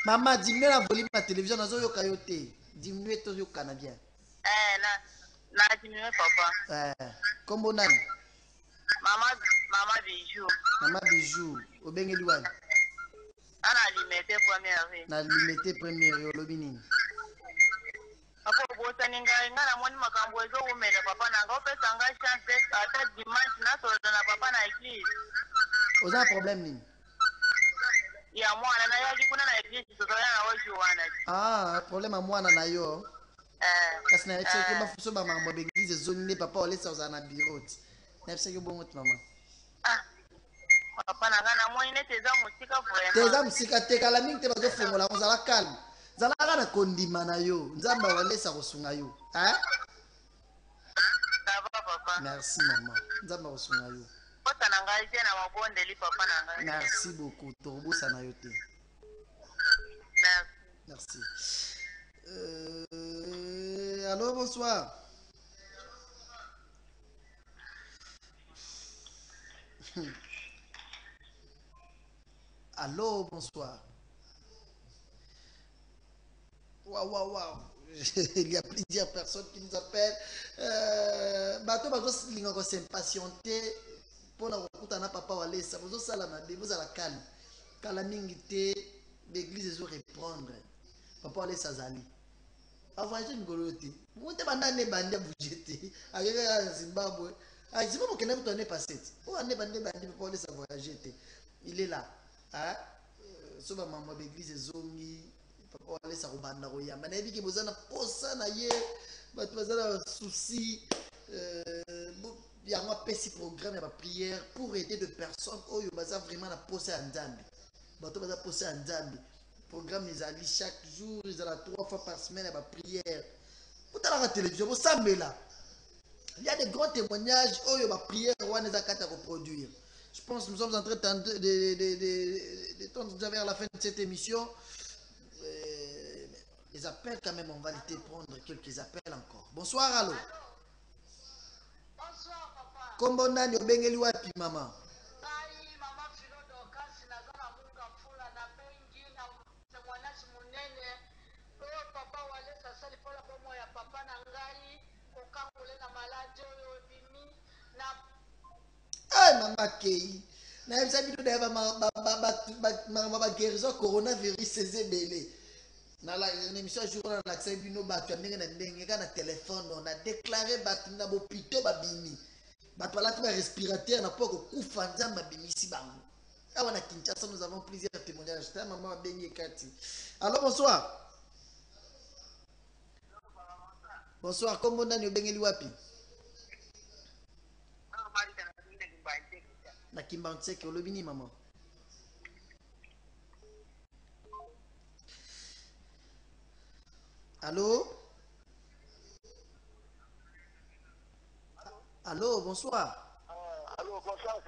Maman, diminue la volume de la télévision. Diminuer tout le canadien. Na diminuer papa. Comme on a. Maman bijou. Maman bijou. Au Bengeluan. Ana limité première. Na limité première olobini. Papa bosa ninga ngana moni makambo ezo umele papa nanga opesa nga chance ata dimanche na solo na papa na église. Oza problème nini? Ya mwana na yaji kuna na église tozala na woji wana. Ah, problème mwana na yo. Kasi na yetse ba fuso ba mambo beglize zone papa olesa oza na bureau. Na yetse ke bongo mama. Papa nanga na moni nete za musika vraiment. Teza musika te kala mingi te bazo fongola ozala calme. Zala kana kondima na yo. Nzamba walesa kosunga yo. Hein? Ça va papa. Merci maman. Nzamba kosunga yo. Pota nanga ite na mabonde li papa nanga. Merci beaucoup. Tobosa na yo te. Merci. Allô, bonsoir. Allô, bonsoir. Waouh. Il y a plusieurs personnes qui nous appellent. Bato bazo lingo s'impatienter pour na kokutana papa walesa. Bozo sala na be, bozo la calme. Kala mingi te l'église ezo reprendre. Papa walesa zali. Avoyage ngolote. Monte bandane bande budgete. Akeka Zimbabwe. Ah, Zimbabwe kena kutoné passé. O ane bande papa walesa voyager te. Il est là. Hein? Soba maman l'église ezongi. Papa walesa robanda royamba. Na yebiki bozana posa na ye. Bato bazana souci yango pesi programme ya prière pour aider de personnes oyo baza vraiment na posa ya Nzambe. Bato baza posa ya Nzambe. Programme ezali chaque jour, ezala 3 fois par semaine à prière. Vous avez la télévision, vous savez là. Il y a des grands témoignages où il y a des prières où on est à reproduire. Je pense que nous sommes en train de tendre vers la fin de cette émission. Les appels quand même, on va les prendre quelques appels encore. Bonsoir, allô. Bonsoir papa. Kombo nani obengeli wapi mama? Mama Kei. Na yebisa bino na ba guérison coronavirus ezebele. Na la émission jour na l'accès bino bato ya ndenge na ndenge kana téléphone on a déclaré bato na bopito babimi. Bato la ba respirateur na poko kufa nzamba bimisi bango. Awa na Kinshasa nous avons plusieurs témoignages. Ta maman benye kati. Allô, bonsoir. Bonsoir, comment ndani obengeli wapi? Na Kimbantseke olobini maman. Allô? Allô, bonsoir. Allô, bonsoir.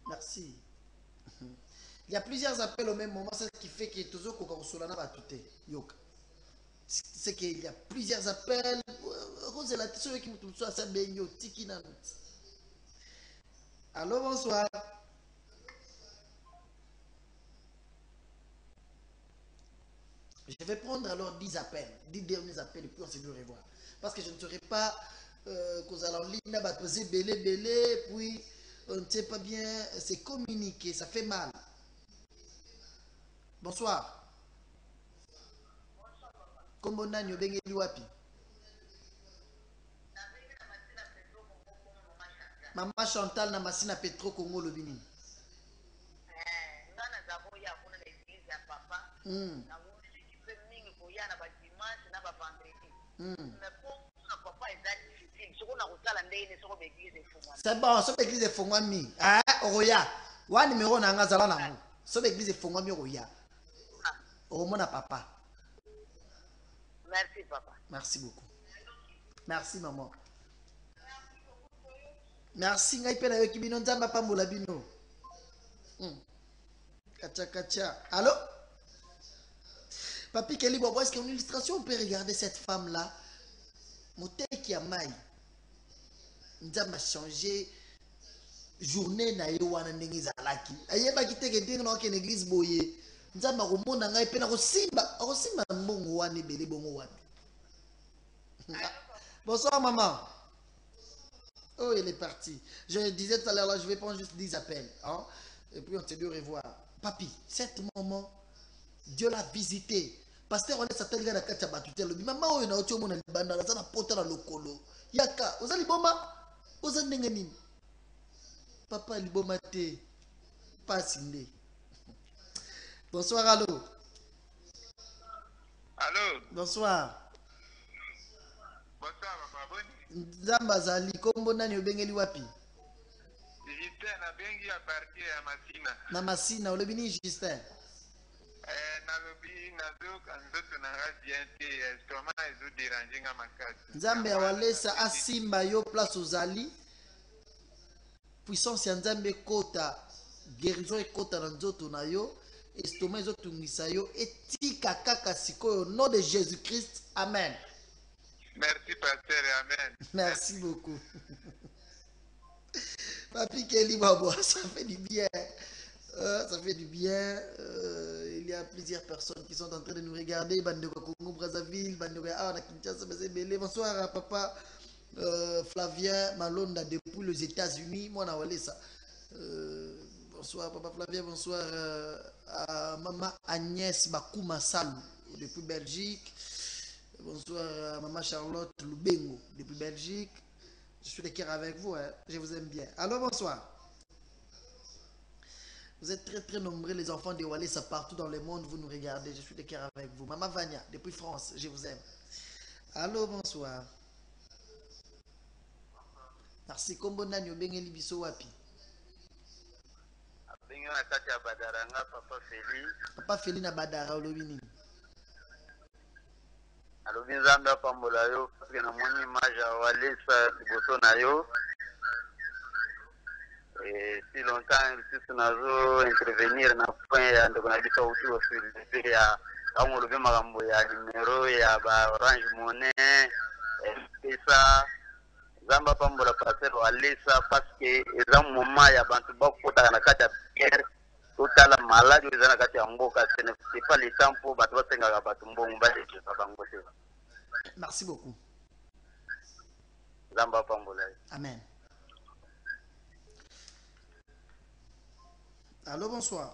Merci. Il y a plusieurs appels au même moment, c'est ce qui fait que toujours Kokarosolana va tout yoka. C'est qu'il y a plusieurs appels. Allô, bonsoir. Je vais prendre alors 10 appels, 10 derniers appels et puis on se dit au revoir. Parce que je ne saurais pas qu'on allons en ligne, poser belé, puis on ne sait pas bien, c'est communiquer, ça fait mal. Bonsoir. Comment on a eu bengeli wapi? Maman Chantal na masina Petro Congo Lobini. C'est bon, ce église est fongwami. Ah, Oroya. Wa numéro na ngazala na mo. Ce église est fongwami Oroya. Oromona papa. Merci papa. Merci beaucoup. Merci maman. Merci ngai pe na yo kibino nzamba pambola bino. Kacha. Allô? Papi Kelly Bobo, est-ce qu'une illustration on peut regarder cette femme là? Moteki ya mai. Nzamba changer journée na yo wana ndenge zalaki. Ayeba kiteke ndenge na okene église boye. Nzamba komona ngai pe na kosimba mbongo wana ebele bongo wana. Bonsoir maman. Oh, il est parti. Je disais tout à l'heure là, je vais prendre juste 10 appels. Hein? Et puis on te dit au revoir. Papi, cet moment, Dieu l'a visité. Pasteur, on est s'attendre à la kacha batutelo. Maman, on a autre monde na banda, on a na pota na lokolo. Yaka, oza liboma, oza ndengenini. Papa liboma te, pas sindé. Bonsoir, allô. Allô. Bonsoir. Bonsoir, papa. Boni. Nzamba zali, kombo nani obengeli wapi? Justin, na bengi à partir ya Masina. Na Masina, olobini Justin. Nalobi nazo kanzoto na radiante, estoma ezo déranger nga makasi. Nzambe awalesa asimba yo place ozali. Puissance ya Nzambe kota, guérison ekota na nzoto na yo. Estoma ezotungisa yo etika kaka sikoyo au nom de Jésus-Christ. Amen. Merci pasteur, amen. Merci beaucoup. Papi Kelly Babo, ça fait du bien. Ça fait du bien. Il y a plusieurs personnes qui sont en train de nous regarder. Bandeko Congo Brazzaville, Bandeko na Kinshasa, bonsoir papa Flavien Malonda depuis les États-Unis. Moi na wale ça. Bonsoir papa Flavien, bonsoir à maman Agnès Bakouma Salou depuis Belgique. Bonsoir à maman Charlotte Lubengo depuis Belgique. Je suis de cœur avec vous, hein. Je vous aime bien. Alors bonsoir. Vous êtes très très nombreux les enfants de Walesa partout dans le monde, vous nous regardez. Je suis de cœur avec vous. Maman Vania depuis France, je vous aime. Allô, bonsoir. Merci. Kombo nani obengeli biso wapi? Bengi na kati ya Badaranga, papa Feli. Papa Feli na Badara olobi nini? Alobi Nzambe apambola yo parce que na moni image ya Walesa liboso na yo. Et si longtemps si nazo intervenir na point ya ndeko na biso uti wa fili ya kama olobi magambo ya numero ya ba Orange Money pesa Nzambe apambola passer Walesa parce que eza moment ya bantu bakota na kati ya pierre totala malade eza na kati ya mboka c'est pas le temps pour bato basenga bato mbongo ba de bango te. Merci beaucoup. Nzambe apambola. Amen. Allô, bonsoir.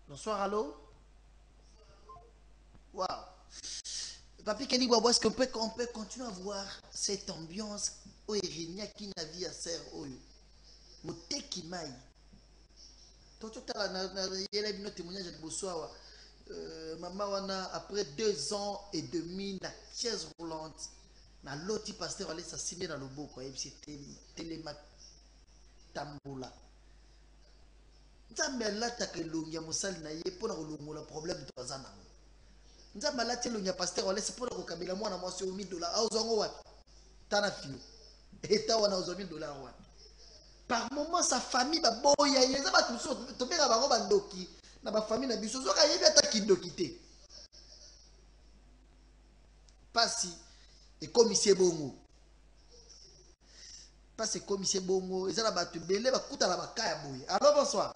Bonsoir, allô. Wow. Papi Kenny Bobo, est-ce qu'on peut continuer à voir cette ambiance où il y a qui n'a vie à serre où Moteki Mai. Témoignage de Bossoawa. Maman wana après 2 ans et demi na chaise roulante na loti pasteur allait s'assigner dans le beau quoi c'était téléma tambola nzambe alata ke longia mosali na ye pona ko longola problème to azana nzambe alati longia pasteur allait c'est pona ko kabila mwana mwasi $1000 au zongo wapi Tana fio. Et ta wana ozomi $. Par moment sa famille ba boya yeza ba tuso to beka ba roba ndoki na ba famille na biso soka yebi ata kindokité. Pasi et commissaire bongo. Pasi commissaire bongo ezala ba tu belé ba kuta la ba kaya boye. Alors bonsoir.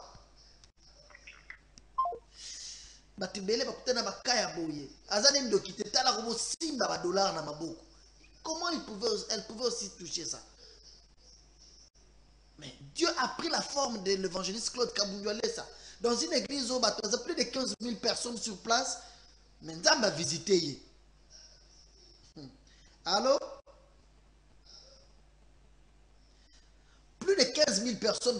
Ba tu belé ba kuta na ba kaya boye. Azane ndokité tala ko simba ba $. Na maboko. Comment elle pouvait aussi toucher ça? Mais Dieu a pris la forme de l'évangéliste Claude Kabundualesa. Dans une église où il y a plus de 15 000 personnes sur place, mais Dieu m'a visité. Allô? Plus de 15 000 personnes,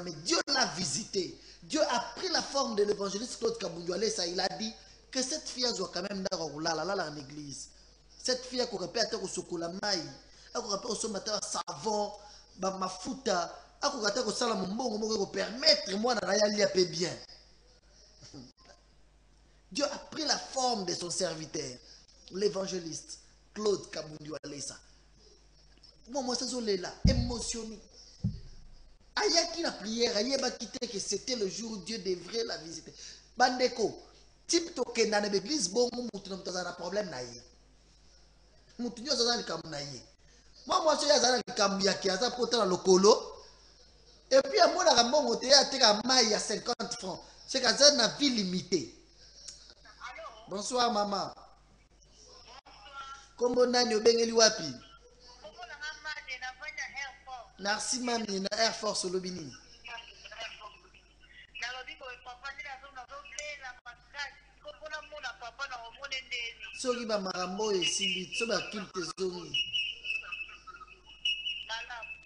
mais Dieu l'a visité. Dieu a pris la forme de l'évangéliste Claude Kabundualesa. Il a dit que cette fille a quand même en église. Cette fille a répété au chocolat maï, a répété au matin savon, mafuta, a répété au salamon pour permettre moi d'aller peu bien. Dieu a pris la forme de son serviteur, l'évangéliste Claude Kabundualesa. Moi ça là, émotionné. Ayaki la prière, ayeba quitté que c'était le jour où Dieu devrait la visiter. Bandeko, type token dans l'église bon mutu na problème na ye. Mutu nyo za likambu na ye. Moi je za likambu ya kiaza pota na lokolo. Et puis à moi la mbongo te ya teka mai ya 50 francs. C'est kaza na vie limitée. Bonsoir maman. Kombo nani obengeli wapi? Merci mami na Air Force Lobini. Soki ba marambo esili so ba kilte zongi.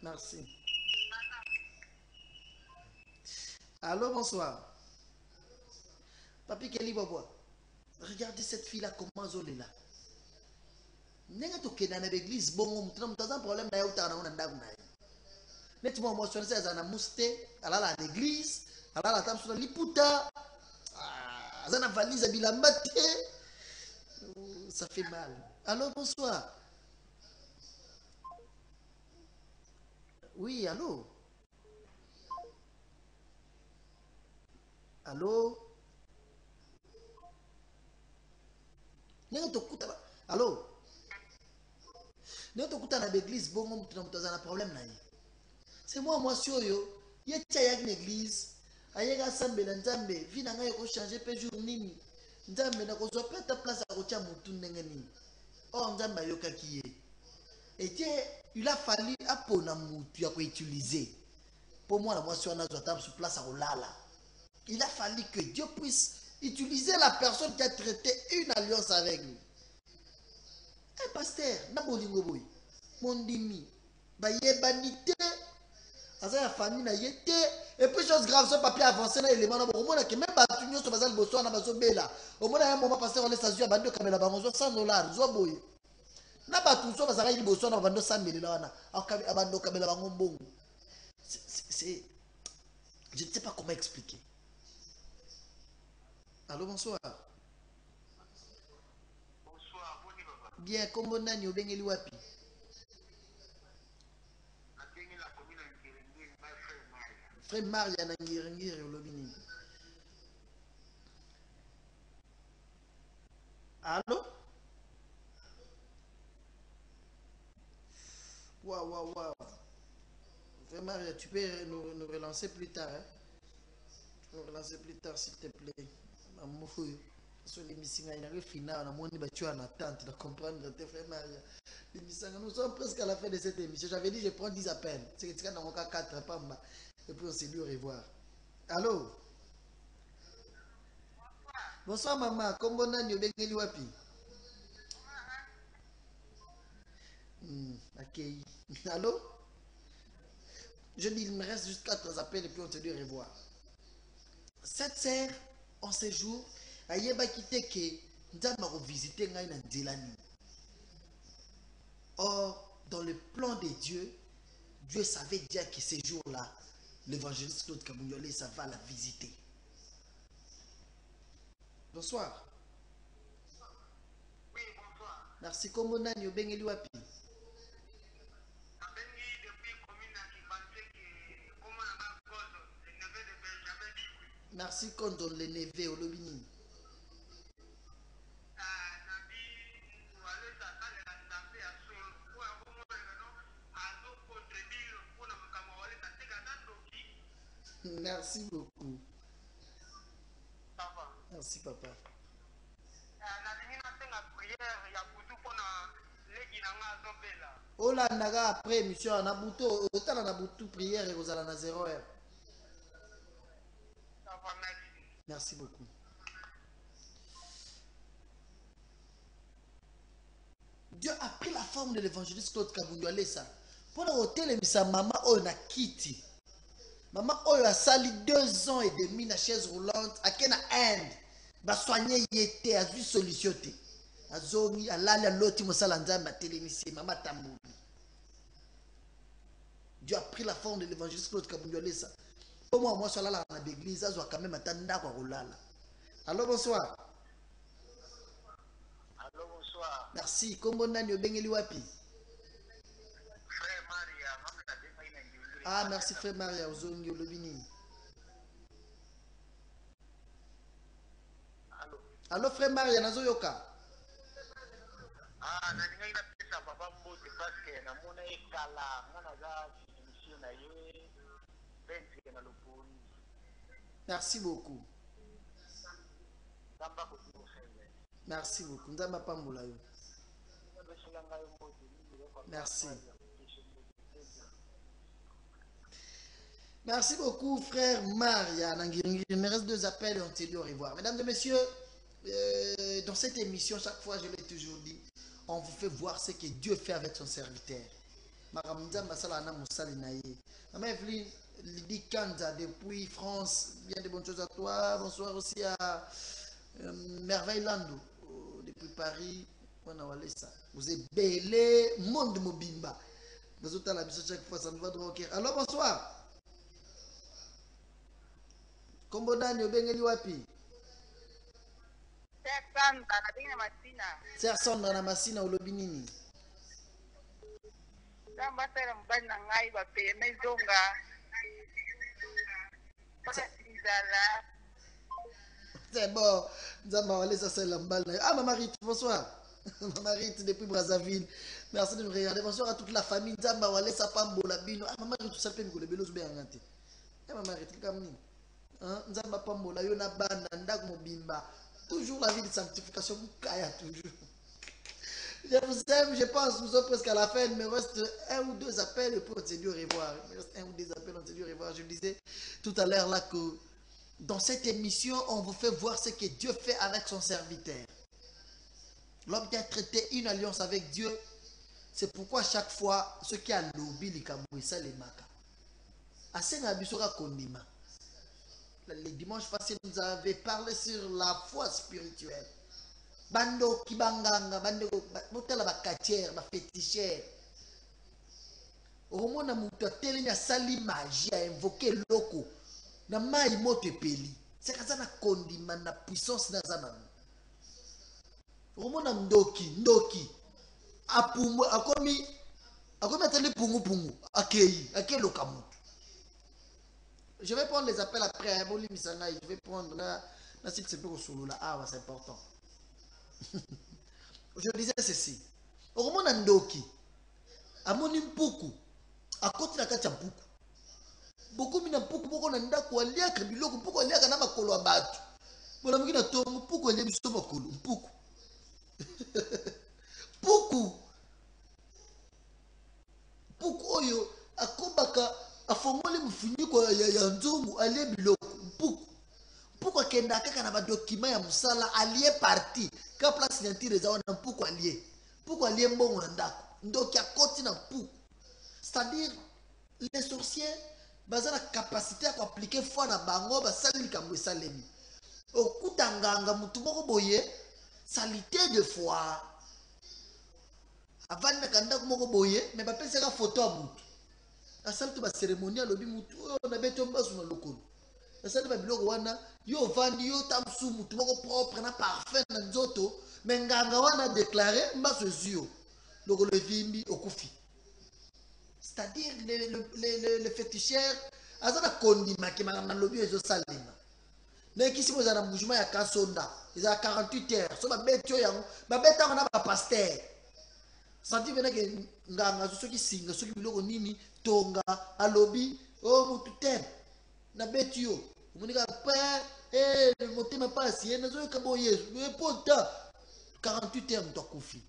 Merci. Allô, bonsoir. Papi Kelly Bobo. Regardez cette fille-là, comment elle est là. N'est-ce pas que dans l'église, bon, on a un problème d'ailleurs, on a un problème. N'est-ce pas, moi, je suis à Mousté, à l'église, à la table sur la liputa, à la valise à Bilambate. Ça fait mal. Allô, bonsoir. Oui, allô. Allô. Allô. N'est-ce pas dans l'église, bon, on a un problème. C'est moi, sur yo. Il y a une église. Il y a un assemblée, nzambe. Vina nga yoko changer pe jour nini. Nzambe na ko zopa ta place à kotia mutu nengeni. Oh nzambe yoka kiye. Et il a fallu apona mutu ya ko utiliser. Pour moi la motion na zo table sur place à olala. Il a fallu que Dieu puisse utiliser la personne qui a traité une alliance avec lui. Eh pasteur, na bolingo boy. Mondimi. Ba yebanité. Asa la famille na yete. Et puis chose grave, ce papier avancé na élément na bon mona que même batu nyoso bazal boso na bazo bela. Au mona un moment pasteur on laisse azua bando kamela bango $100 zo boy. Na batu so bazala yi boso na bando 100 000 wana. Abando kamela bango mbongo. C'est je ne sais pas comment expliquer. Allô, bonsoir. Bonsoir, boni baba. Bien, comment nani obengeli wapi? Frère Maria na ngirengire olobini. Allô? Waouh. Frère Maria, tu peux nous relancer plus tard, hein? Nous relancer plus tard, s'il te plaît. Sur l'émission, il y a un final, on a en attente de comprendre, frère Maria. Nous sommes presque à la fin de cette émission. J'avais dit, je prends 10 appels. C'est que dans mon cas 4, pas. Et puis on s'est dit au revoir. Allô? Bonsoir maman. Comment on est wapi? Ok. Allô? Je dis, il me reste juste 4 appels et puis on se dit au revoir. Cette sœur, en ce jour, elle a quitté que nous avons visité Nzilani. Or, dans le plan de Dieu, Dieu savait déjà que ces jours-là, l'évangéliste Claude Kabundualesa va la visiter. Bonsoir. Oui, bonsoir. Merci. Comment nani obengeli wapi? Merci contre les neveux au lobby. Merci beaucoup. Merci papa. Ola naga après mission na buto otala na butu prière et kozala na 0 heure. Merci beaucoup. Dieu a pris la forme de l'évangéliste Claude Kabundu Alessa. Pour le hôtel, sa maman a quitté. Maman a sali 2 ans et demi na chaise roulante à Kena Inde. Ba soigner yete a vu solution te. Azongi alali a loti mosala nzamba télémission maman tambouli. Dieu a pris la forme de l'évangéliste Claude Kabundu Alessa. Pour moi je suis là dans l'église, je dois quand même attendre kwa rolala. Allô, bonsoir. Allô, bonsoir. Merci. Kombo nani obengeli wapi? Frère Maria, maman a défait une individu. Ah, merci frère Maria, ozongi olobini. Allô. Allô frère Maria, nazo yoka. Ah, na ninga ina pesa papa mbote parce que na mona ekala, ngana za émission na ye, benzi na loponi. Merci beaucoup. Merci beaucoup. Nzamba pambola yo. Merci. Merci beaucoup, frère Maria. Il me reste 2 appels et on te dit au revoir. Mesdames et messieurs, dans cette émission, chaque fois, je l'ai toujours dit, on vous fait voir ce que Dieu fait avec son serviteur. Maman Evelyne, Lydie Kanza depuis France, bien de bonnes choses à toi. Bonsoir aussi à Merveille Lando depuis Paris. Vous êtes belé, monde mobimba. Vous êtes à la mission chaque fois, ça nous va droit au cœur. Alors bonsoir. Kombo Dani obengeli wapi? Sœur Sandra na Masina olobi nini? C'est bon. Ah, Maman Rite, bonsoir. Maman Rite depuis Brazzaville. Merci de me regarder. Bonsoir à toute la famille. Nzamba wale sapambo la bino. Ah, Maman Rite, tout ça peut me coller. Belos bien ngante. Eh, Maman Rite, comme ni. Nzamba pambo la yona banda ndak mobimba. Toujours la vie de sanctification. Mukaya toujours. Je vous aime, je pense, nous sommes presque à la fin. Il me reste 1 ou 2 appels et puis on s'est dit au revoir. Il me reste 1 ou 2 appels, on s'est dit au revoir. Je disais tout à l'heure là que dans cette émission, on vous fait voir ce que Dieu fait avec son serviteur. L'homme qui a traité une alliance avec Dieu, c'est pourquoi chaque fois, ce qui a lobby, les kabouissa, les maka. Les dimanches passés, nous avons parlé sur la foi spirituelle. Bando kibanganga, bando botela bakatière, ba fétichère. Au moment où tu as télé sali magie à invoquer loko, na mai moto peli. C'est quand ça na condiment na puissance na zana. Au moment où ndoki, apumu akomi ateli pungu, akei lokamu. Je vais prendre les appels après. Je vais prendre là, s'il se peut au solo là, ah c'est important. Je disais ceci. Au moment où ndoki, amoni mpuku, akoti na kacha mpuku. Beaucoup mina mpuku boko na ndako aliaka biloko mpuku aliaka na makolo ya batu. Bona mukina to mpuku aliye biso makolo mpuku. Mpuku oyo akobaka afongoli mfuniko ya nzungu aliye biloko mpuku. Mpuku akenda kaka na ba document ya musala aliye parti. Ka place signature za wana mpuku aliye. Mpuku aliye mbongo na ndako. Ndoki akoti na mpuku. C'est-à-dire les sorciers baza la capacité à appliquer foi na bango ba sali kambo salemi. Okuta nganga mutu moko boye salité de foi. Avant na kanda moko boye mais ba pesa ka photo a mutu. Asali to ba cérémonie lobi mutu na beto mbasu na lokolo. Asali ba biloko wana yo vandi yo tamsu mutu moko propre na parfum na nzoto mais nganga wana déclarer mbasu zio. Lokolo vimbi okufi. C'est-à-dire le féticheur, azana kondima ki mangam na lobi ezo salima. Nekisi mo za mbujima ya kasonda. Ils ont 48 heures. So ba betio yango, ba beta na ba pasteur. Santi vena ke nganga soki singa soki biloko nini tonga alobi o mutu tem. Na betio. Monika pa motema pasi na zo ka boyesu. E pota 48 heures to kufi.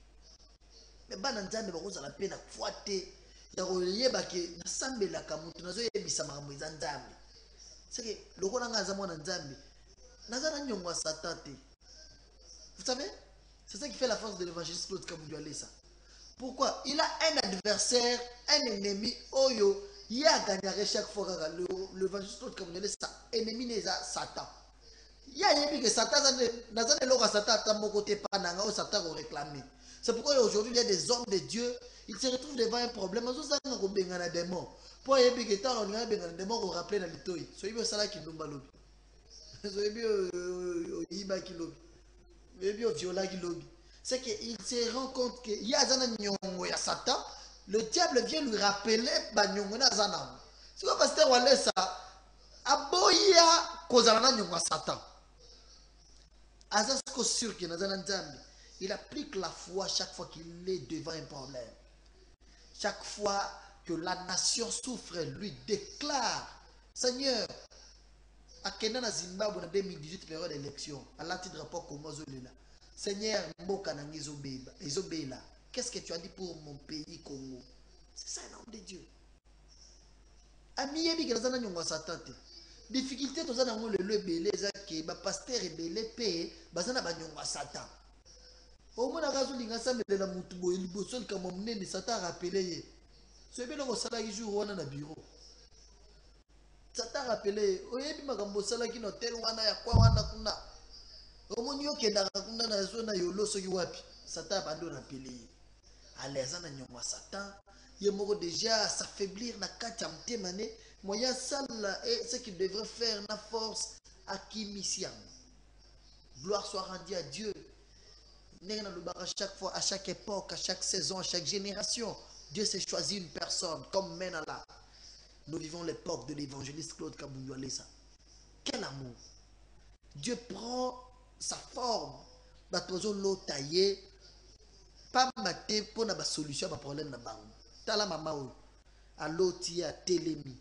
Mais bana nzambe bakoza la pena fuate. Ya ko yeba ke na sambela ka mutu na zo yebisa makambo za nzambe. C'est que loko na ngaza mwana nzambe. Nazana nyongwa satate. Vous savez, c'est ça qui fait la force de l'évangéliste Claude Kaboudialé ça. Pourquoi? Il a un adversaire, un ennemi, Oyo, il a gagné chaque fois l'évangéliste Claude Kaboudialé, ça, ennemi n'est pas Satan. Il y a un que Satan, Nazane Lora Satan, à mon côté, pas Nanga, ou Satan au réclamer. C'est pourquoi aujourd'hui il y a des hommes de Dieu, ils se retrouvent devant un problème, ils ont un démon. Pour y avoir des démons, on rappelle dans l'itoï. Soyez bien ça là qui nous balobi. Soyez bien Iba qui lobi. C'est qu'il se rend compte qu'il y a un Satan, le diable vient lui rappeler Zana. C'est quoi pasteur Walesa Aboya Kozana Satan. Azasko sûr qu'il il applique la foi chaque fois qu'il est devant un problème. Chaque fois que la nation souffre, lui déclare Seigneur, à Kenya na Zimbabwe en 2018 période d'élection, à la titre rapport comme Mozolela. Seigneur, qu'est-ce que tu as dit pour mon pays Congo? C'est ça un homme de Dieu. Ami yebi que nazana nyonga satate. Difficulté tozana ngo le belé zake ba pasteur belé pe bazana ba nyonga satan. Au moins na linga samelela mutu boye liboso kama munene satan rappeler ye. So ebelo ko sala ki jour wana na bureau. Satan rappelé, oyebi makambo sala ki no tel wana ya kwa wana kuna. Omoni okenda kuna na zona yolo soki wapi. Satan bando rappelé. Alezana nyongwa Satan, ye moko déjà s'affaiblir na kati ya mtema ne, moya sala et ce qu'il devrait faire na force à Kimisiam. Gloire soit rendue à Dieu. À chaque fois, à chaque époque, à chaque saison, à chaque génération, Dieu s'est choisi une personne comme Menala. Nous vivons l'époque de l'évangéliste Claude Kaboudialé. Quel amour! Dieu prend sa forme. Batozo lo taillé. Pas maté pour na solution à problème na bango. Tala mama o. Allo tia telemi.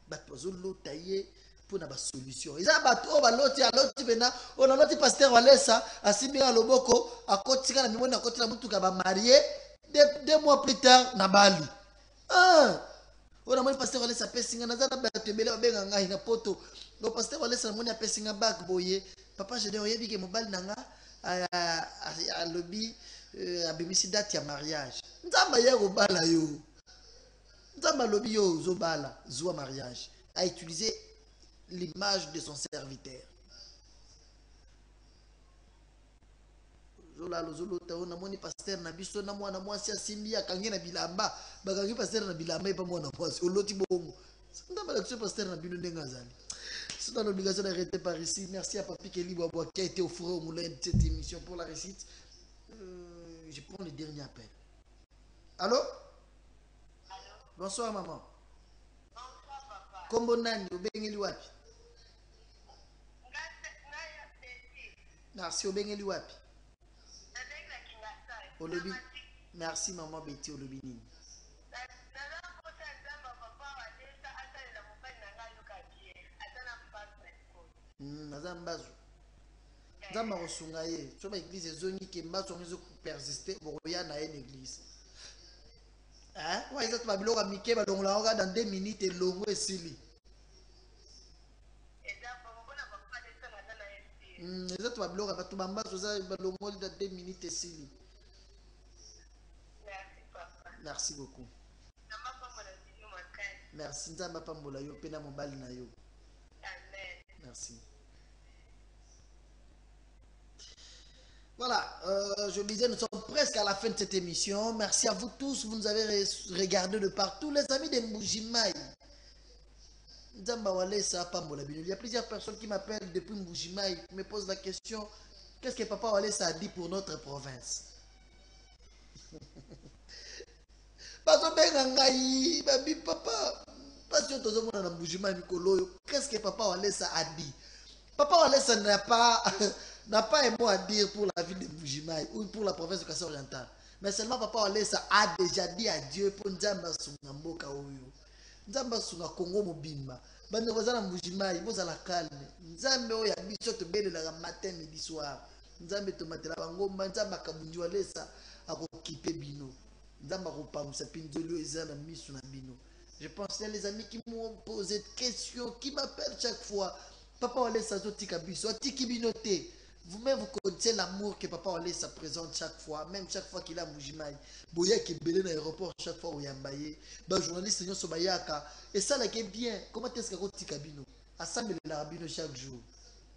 Batozo lo taillé pour na solution. Ils a bato ba loti aloti bena. On a loti pasteur Walesa asimira loboko akotika na mimona akotika mutuka ba marié 2 mois plus tard na Bali. On a mon pasteur Walesa pesinga na zana ba tebele ba benga ngai na poto. Le pasteur Walesa moni apesinga bak boye. Papa je dis oyebi ke mobali nanga à lobby à bimisi date ya mariage. Nzamba ya robala yo. Nzamba lobby yo zobala zoa mariage. A utilisé l'image de son serviteur. Zola lozolo tawo na moni pasteur na biso na mwana mwasi asimbi akangi na bilamba. Bakangi pasteur na bilamba e pa mwana mwasi. Oloti bongo. Nzamba la pasteur na bino ndenga zali. C'est dans l'obligation d'arrêter par ici. Merci à Papi Kelly Bois qui a été au fourreau au moulin de cette émission pour la récite. Je prends le dernier appel. Allô? Allô? Bonsoir maman. Bonsoir papa. Kombo nani obengeli wapi? Merci obengeli wapi? Olobi. Merci maman Betty olobi nini? Nazambazo. Nzamba kosunga ye. Soba église ezongi ke mbaso ngizo persister boya na une église. Hein? Wa izatu babiloko mike balongola oka dans 2 minutes longo esili. Izatu babiloko batu bambaso za balongo dans 2 minutes esili. Merci papa. Merci beaucoup. Merci nzamba pambola yo pena mobali na yo. Amen. Merci. Voilà, je disais, nous sommes presque à la fin de cette émission. Merci à vous tous, vous nous avez regardé de partout. Les amis de Mbujimaï. Il y a plusieurs personnes qui m'appellent depuis Mbujimaï, qui me posent la question, qu'est-ce que Papa Walesa a dit pour notre province? Papa, Parce que tout le monde a un bougement Mikolo. Qu'est-ce que Papa Walesa a dit? Papa Walesa n'a pas un mot à dire pour la ville de Mbujimaï ou pour la province de Kassai orientale. Mais seulement Papa Walesa a déjà dit à Dieu pour Nzamba Sunga Mboka Oyo. Nzamba Sunga Congo Mobimba. Bande bazana Mbujimaï, vous la calme. Nzambe Oya biso te bele la matin midi soir. Nzambe to matela bangomba Nzamba Kabunji Walesa akokipe bino. Nzamba kopamsa pinzolo ezana misu na bino. Je pense qu'il y a les amis qui m'ont posé des questions, qui m'appellent chaque fois. Papa Walesa Zotika Biso, Tiki Binote. Vous-même, vous connaissez l'amour que Papa Walesa présente chaque fois, même chaque fois qu'il a Mbujimaï. Boya qui est belé dans l'aéroport chaque fois où il y a Mbaye. Bah, journaliste, Seigneur Sobayaka. Et ça, là, qui est bien. Comment est-ce que Tika Bino? Assemble l'arabino chaque jour.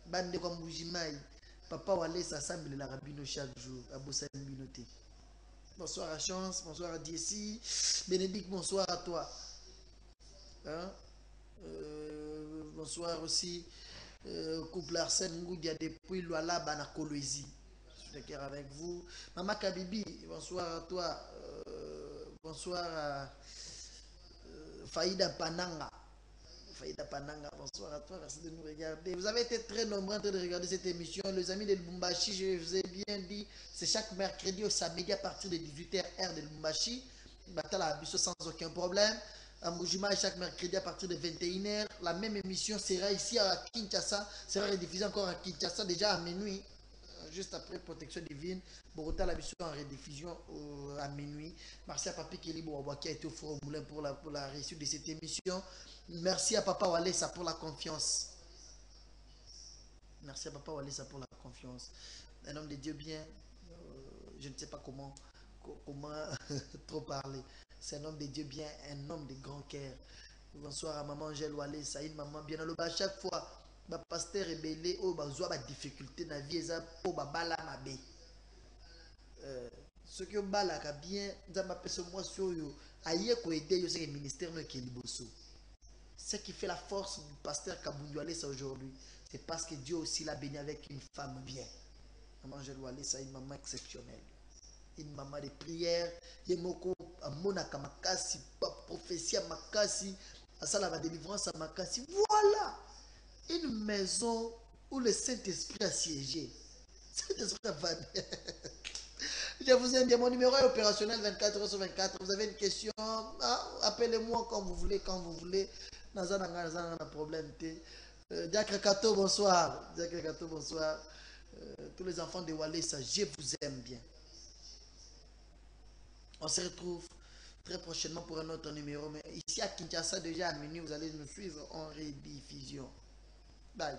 Bande comme Mbujimaï. Papa Walesa assemble l'arabino chaque jour. À Bossa Binote. Bonsoir à Chance, bonsoir à Diesi. Bénédicte, bonsoir à toi. Hein? Bonsoir aussi. Couple Arsène Ngoudia depuis Luala Banakoloisi. Je suis d'accord avec vous. Maman Kabibi, bonsoir à toi. Bonsoir à Faïda Pananga. Faïda Pananga, bonsoir à toi. Merci de nous regarder. Vous avez été très nombreux en train de regarder cette émission. Les amis de Lubumbashi, je vous ai bien dit, c'est chaque mercredi au samedi à partir de 18h heure de Lubumbashi. Batala Abisso sans aucun problème. À Mbujimaï chaque mercredi à partir de 21h. La même émission sera ici à Kinshasa, sera rediffusée encore à Kinshasa déjà à minuit, juste après Protection Divine. Bogota la mission en rediffusion à minuit. Merci à Papi Kelibo qui a été au Forum Moulin pour la réussite de cette émission. Merci à Papa Walesa pour la confiance. Merci à Papa Walesa pour la confiance. Un homme de Dieu bien, je ne sais pas comment trop parler. C'est un homme de Dieu bien, un homme de grand cœur. Bonsoir à maman Angèle Walesa, une maman bien à l'eau. Chaque fois, ma pasteur est belé, oh, bah, zoa, bah, difficulté dans la vie, ça, oh, bah, bala, ma bé. Ce qui est bala, bien, ça m'a fait ce mois sur yo. Aïe, quoi, aider, yo, c'est le ministère, no, qui est liboso. Ce qui fait la force du pasteur Kabundu Walesa aujourd'hui, c'est parce que Dieu aussi l'a béni avec une femme bien. Maman Angèle Walesa, une maman exceptionnelle. Une maman de prière, yemoko amonaka makasi, prophétie makasi, asala ma délivrance à makasi. Voilà une maison où le Saint-Esprit a siégé. Saint-Esprit va bien. Je vous aime bien. Mon numéro est opérationnel 24h/24. Vous avez une question, appelez-moi quand vous voulez, Nazana problème. Diacre Kato, bonsoir. Diacre Kato, bonsoir. Tous les enfants de Walesa, je vous aime bien. On se retrouve très prochainement pour un autre numéro. Mais ici à Kinshasa, déjà à minuit, vous allez nous suivre en rediffusion. Bye.